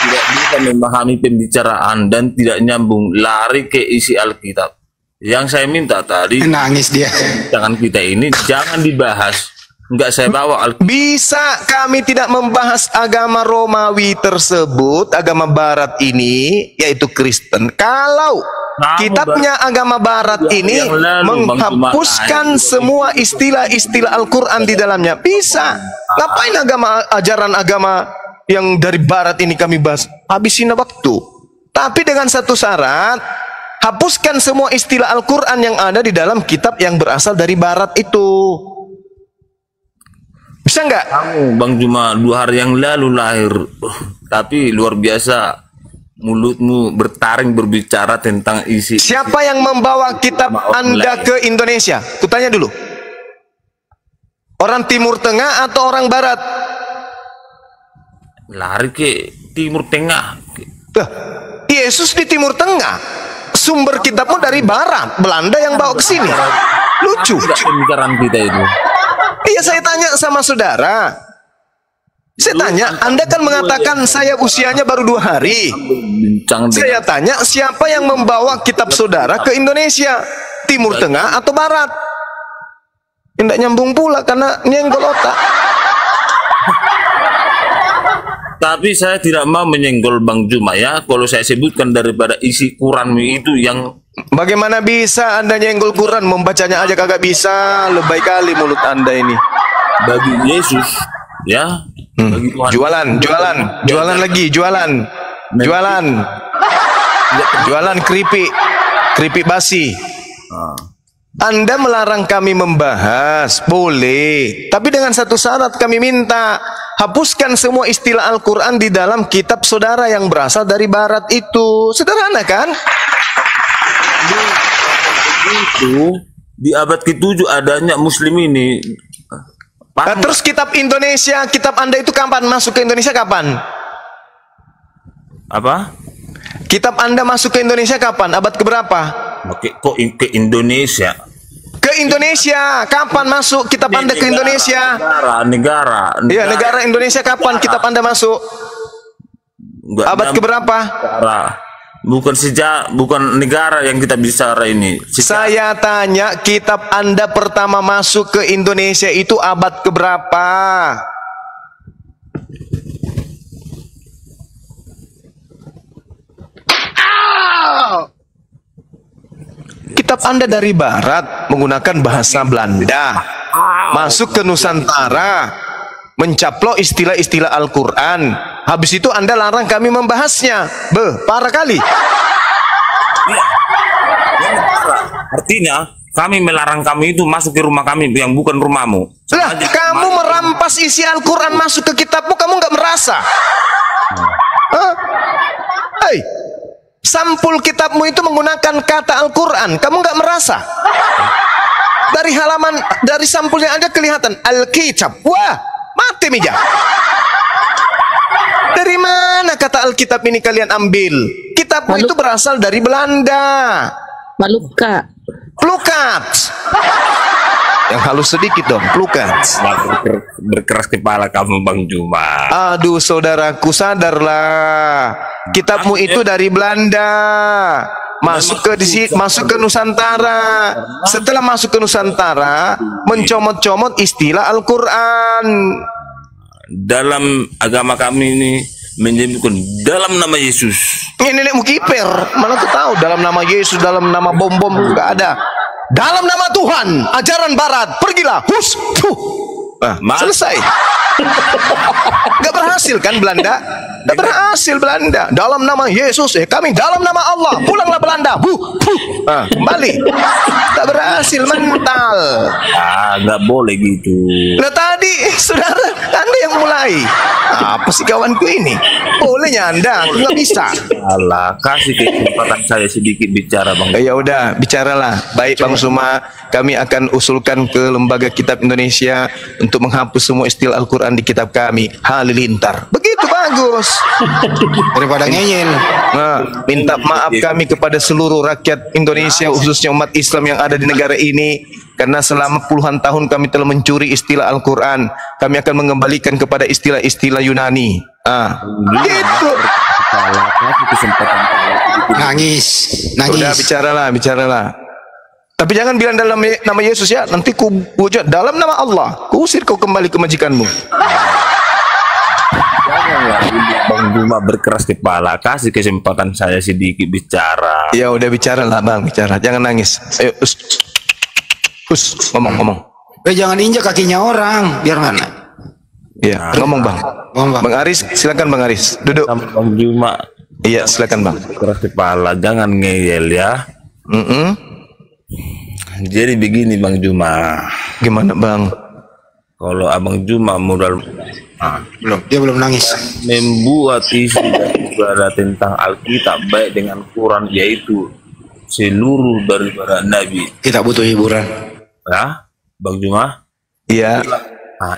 Tidak bisa memahami pembicaraan dan tidak nyambung, lari ke isi Alkitab. Yang saya minta tadi, nangis dia. Jangan kita ini jangan dibahas. Enggak saya bawa Alkitab. Bisa kami tidak membahas agama Romawi tersebut, agama Barat ini, yaitu Kristen. Kalau kitabnya agama Barat ini menghapuskan semua istilah-istilah Al-Quran di dalamnya, bisa. Ngapain ajaran agama yang dari Barat ini kami bahas? Habisin waktu. Tapi dengan satu syarat, hapuskan semua istilah Al-Quran yang ada di dalam kitab yang berasal dari Barat itu. Bisa nggak? Kamu Bang Juma 2 hari yang lalu lahir, tapi luar biasa mulutmu bertaring berbicara tentang isi. Siapa yang membawa kitab Anda ke Indonesia? Kutanya dulu. Orang Timur Tengah atau orang Barat? Lari ke Timur Tengah. Yesus di Timur Tengah. Sumber kitabmu dari Barat, Belanda yang bawa ke sini. Lucu. Pembicaraan kita itu. Iya, saya tanya sama saudara. Saya tanya, Anda kan mengatakan saya usianya baru 2 hari. Saya tanya, siapa yang membawa kitab saudara ke Indonesia? Timur Tengah atau Barat? Tidak nyambung pula karena nyenggol otak. Tapi saya tidak mau menyenggol Bang Juma ya. Kalau saya sebutkan daripada isi Quran itu yang... Bagaimana bisa Anda nyenggol Quran? Membacanya aja kagak bisa. Lebay kali mulut Anda ini. Bagi Yesus ya, bagi Tuhan. Jualan lagi, jualan keripik basi. Anda melarang kami membahas, boleh, tapi dengan satu syarat kami minta, hapuskan semua istilah Al-Quran di dalam kitab saudara yang berasal dari Barat itu. Sederhana kan? Itu di abad ke-7 adanya Muslim ini. Nah, terus kitab Indonesia, kitab Anda itu kapan masuk ke Indonesia, kapan? Apa? Kitab Anda masuk ke Indonesia kapan? Abad keberapa? Oke, kok ke Indonesia? Ke Indonesia, kapan masuk kitab Anda ke Indonesia? Negara. Iya, negara Indonesia kapan kitab Anda masuk? Abad keberapa? Bukan negara yang kita bicara ini. Saya tanya, kitab Anda pertama masuk ke Indonesia itu abad keberapa? Kitab Anda dari Barat menggunakan bahasa Belanda, masuk ke Nusantara, mencaplok istilah-istilah Al-Quran. Habis itu Anda larang kami membahasnya. Parah kali. Iya. Artinya kami melarang kami itu masuk ke rumah kami yang bukan rumahmu. Lah, kamu merampas isi Al-Quran masuk ke kitabmu, kamu nggak merasa? Hei, sampul kitabmu itu menggunakan kata Al-Quran. Kamu nggak merasa? Dari sampulnya aja kelihatan Alkitab. Wah, mati meja. Dari mana kata Alkitab ini kalian ambil? Kitabmu itu berasal dari Belanda. Maluka. Plukat. Yang halus sedikit dong, plukat. Berkeras kepala kamu Bang Juma. Aduh saudaraku, sadarlah. Kitabmu itu dari Belanda. Masuk ke Nusantara. Setelah masuk ke Nusantara, mencomot-comot istilah Al-Quran. Dalam agama kami ini menyebutkan dalam nama Yesus. Ini nenekmu kiper, mana tuh tahu dalam nama Yesus, dalam nama bom-bom nggak ada. Dalam nama Tuhan, ajaran Barat, pergilah, hus, tuh. Nah, selesai. Gak berhasil kan Belanda? Gak berhasil Belanda. Dalam nama Yesus, kami dalam nama Allah. Pulanglah Belanda. Kembali. Gak berhasil, mental. Gak boleh gitu. Nah tadi, saudara, Anda yang mulai. Apa sih kawanku ini? Bolehnya Anda, aku gak bisa. Alah, kasih kesempatan saya sedikit bicara Bang. Ya udah, bicaralah. Baik Bang Suma, kami akan usulkan ke Lembaga Kitab Indonesia untuk menghapus semua istilah Al-Quran di kitab kami. Halilintar. Begitu bagus. Daripada ngeyel. Nah, minta maaf kami kepada seluruh rakyat Indonesia, khususnya umat Islam yang ada di negara ini, karena selama puluhan tahun kami telah mencuri istilah Al-Quran. Kami akan mengembalikan kepada istilah-istilah Yunani. Gitu. Nangis. Udah bicaralah. Tapi jangan bilang dalam nama Yesus ya, nanti ku wujud dalam nama Allah. Kuusir kau kembali ke majikanmu. Janganlah Bang Juma berkeras kepala, kasih kesempatan saya sedikit bicara. Ya udah bicaralah Bang, bicara. Jangan nangis. Ayo, ngomong. Jangan injak kakinya orang, biar mana? Iya, ngomong Bang. Bang Aris, silakan Bang Aris. Duduk. Bang Juma. Iya, silakan Bang. Berkeras kepala, jangan ngeyel ya. Jadi begini Bang Juma. Gimana Bang? Kalau Abang Juma modal dia belum nangis. Membuat isi daripada tentang Alkitab baik dengan Quran, yaitu seluruh daripada Nabi. Kita butuh hiburan. Ya, Bang Juma? Iya.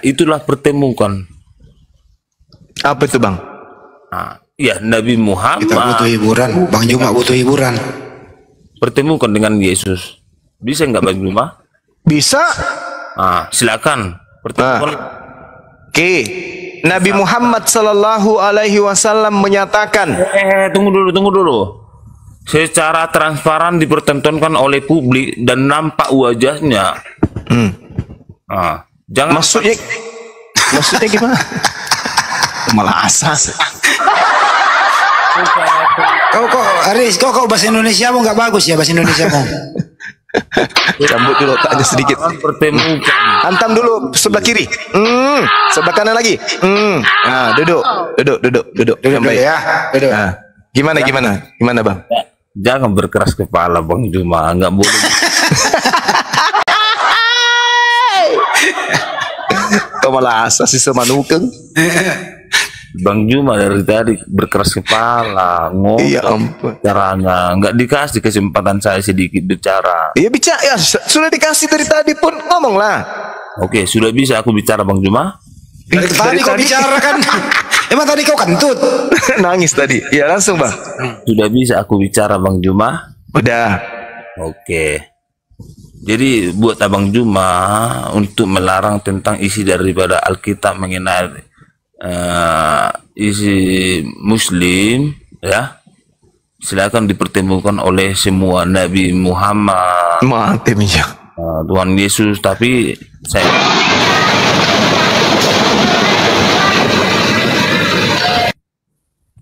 Itulah pertemukan. Apa itu Bang? Ya, Nabi Muhammad. Kita butuh hiburan. Bang Juma butuh hiburan. Pertemukan dengan Yesus. Bisa nggak Bang Juma? Bisa. Silakan. Pertemukan. Oke. Nabi Muhammad sallallahu alaihi wasallam menyatakan. Tunggu dulu. Secara transparan dipertontonkan oleh publik dan nampak wajahnya. Jangan. Maksudnya gimana? Malah asas. Kau Aris, kau bahasa Indonesia mu nggak bagus ya, bahasa Indonesia mu. Cambut dulu otaknya sedikit. Hantam dulu sebelah kiri. Sebelah kanan lagi. Duduk. Ya, duduk. Gimana Bang? Jangan berkeras kepala Bang Juma, nggak boleh. Kau malah asas sih semanukeng. Bang Juma dari tadi berkeras kepala, ngomong. Iya ampun. Caranya nggak dikasih kesempatan saya sedikit bicara. Iya bicara ya, sudah dikasih dari tadi pun ngomonglah. Oke, sudah bisa aku bicara Bang Juma? Dari tadi kau bicara kan? Emang tadi kau kentut? Nangis tadi. Ya langsung Bang. Sudah bisa aku bicara Bang Juma? Udah. Oke. Jadi buat Abang Juma untuk melarang tentang isi daripada Alkitab mengenai isi Muslim, ya, silakan dipertemukan oleh semua Nabi Muhammad, Tuhan Yesus. Tapi saya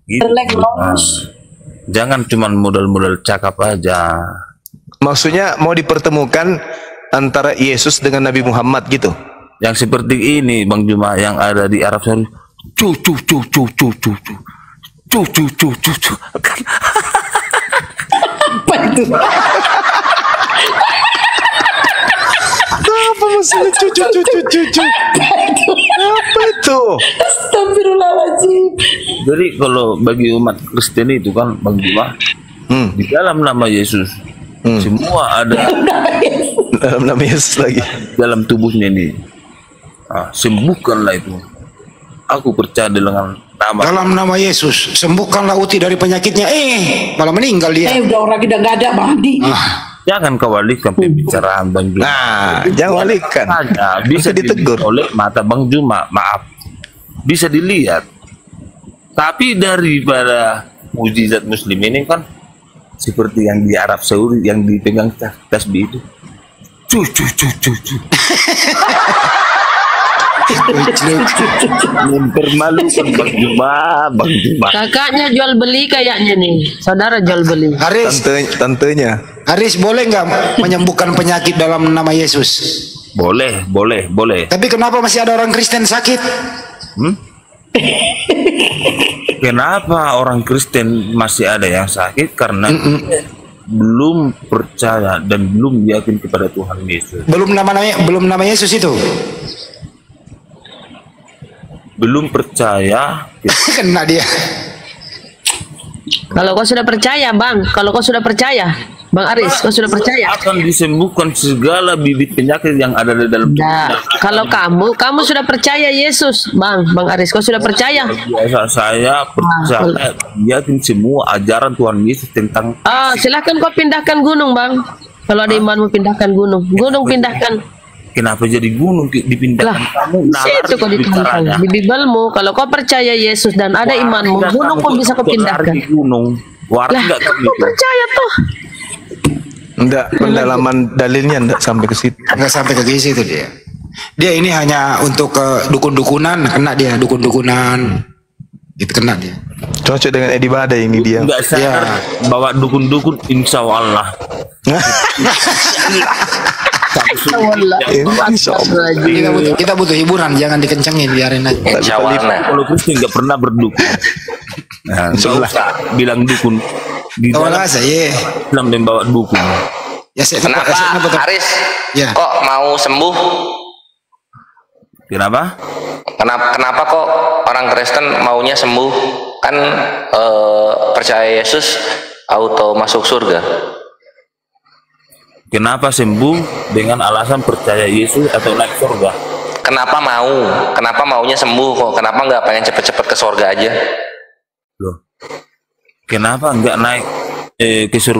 gitu. Jangan cuma modal-modal cakap aja. Maksudnya mau dipertemukan antara Yesus dengan Nabi Muhammad gitu. Yang seperti ini Bang Juma yang ada di Arab Saudi. Apa itu? Apa maksudnya cucu? Apa itu? Astagfirullahaladzim. Jadi kalau bagi umat Kristen itu kan Bang Juma, di dalam nama Yesus. Semua ada dalam nama Yesus lagi. Dalam tubuhnya ini. Sembuhkanlah itu. Aku percaya dengan nama. Dalam nama Yesus, sembuhkanlah Uti dari penyakitnya. Malah meninggal dia. Udah orang kita nggak ada Bang Adi. Jangan kau alihkan pembicaraan Bang Juma. Nah, jangan alihkan. Bisa ditegur oleh mata Bang Juma. Maaf, bisa dilihat. Tapi daripada mujizat Muslim ini kan seperti yang di Arab Saudi yang dipegang tasbih itu. Mempermalukan Bang Juma. Kakaknya jual beli kayaknya nih. Saudara jual beli. Haris, tantenya. Haris, boleh nggak menyembuhkan penyakit dalam nama Yesus? Boleh. Tapi kenapa masih ada orang Kristen sakit? Kenapa orang Kristen masih ada yang sakit? Karena belum percaya dan belum yakin kepada Tuhan Yesus. Belum nama Yesus itu. Belum percaya. Kena dia. Kalau kau sudah percaya, Bang. Kalau kau sudah percaya, Bang Aris, kau sudah percaya. Akan disembuhkan segala bibit penyakit yang ada di dalam tubuh. Kalau kamu sudah percaya Yesus, Bang Aris, kau sudah percaya. Biasa saya percaya, yakin semua ajaran Tuhan Yesus tentang. Silahkan kau pindahkan gunung, Bang. Kalau ada imanmu pindahkan gunung, pindahkan. Kenapa jadi gunung dipindahkan? Kamu situ kau ditantang di Bibelmu. Kalau kau percaya Yesus dan ada imanmu, gunung pun bisa kau pindahkan. Gunung, enggak kau percaya tuh. Enggak, pendalaman dalilnya enggak sampai ke situ. Enggak sampai ke situ dia. Dia ini hanya untuk dukun-dukunan, kena dia dukun-dukunan. Itu kena dia. Cocok dengan Edi Badai ini dia. Enggak sadar bawa dukun-dukun, insya Allah. Kita butuh hiburan, jangan dikencengin, biarin aja. Insya Allah. Kalau Kristen nggak pernah berdukun. Nggak usah bilang dukun. Di dalam Islam membawa dukun. Kenapa Haris? Kok mau sembuh? Kenapa? Kenapa kok orang Kristen maunya sembuh? Kan percaya Yesus auto masuk surga. Kenapa sembuh dengan alasan percaya Yesus atau naik surga? Kenapa mau? Kenapa maunya sembuh kok? Kenapa nggak pengen cepet-cepet ke surga aja? Loh, kenapa nggak naik ke surga?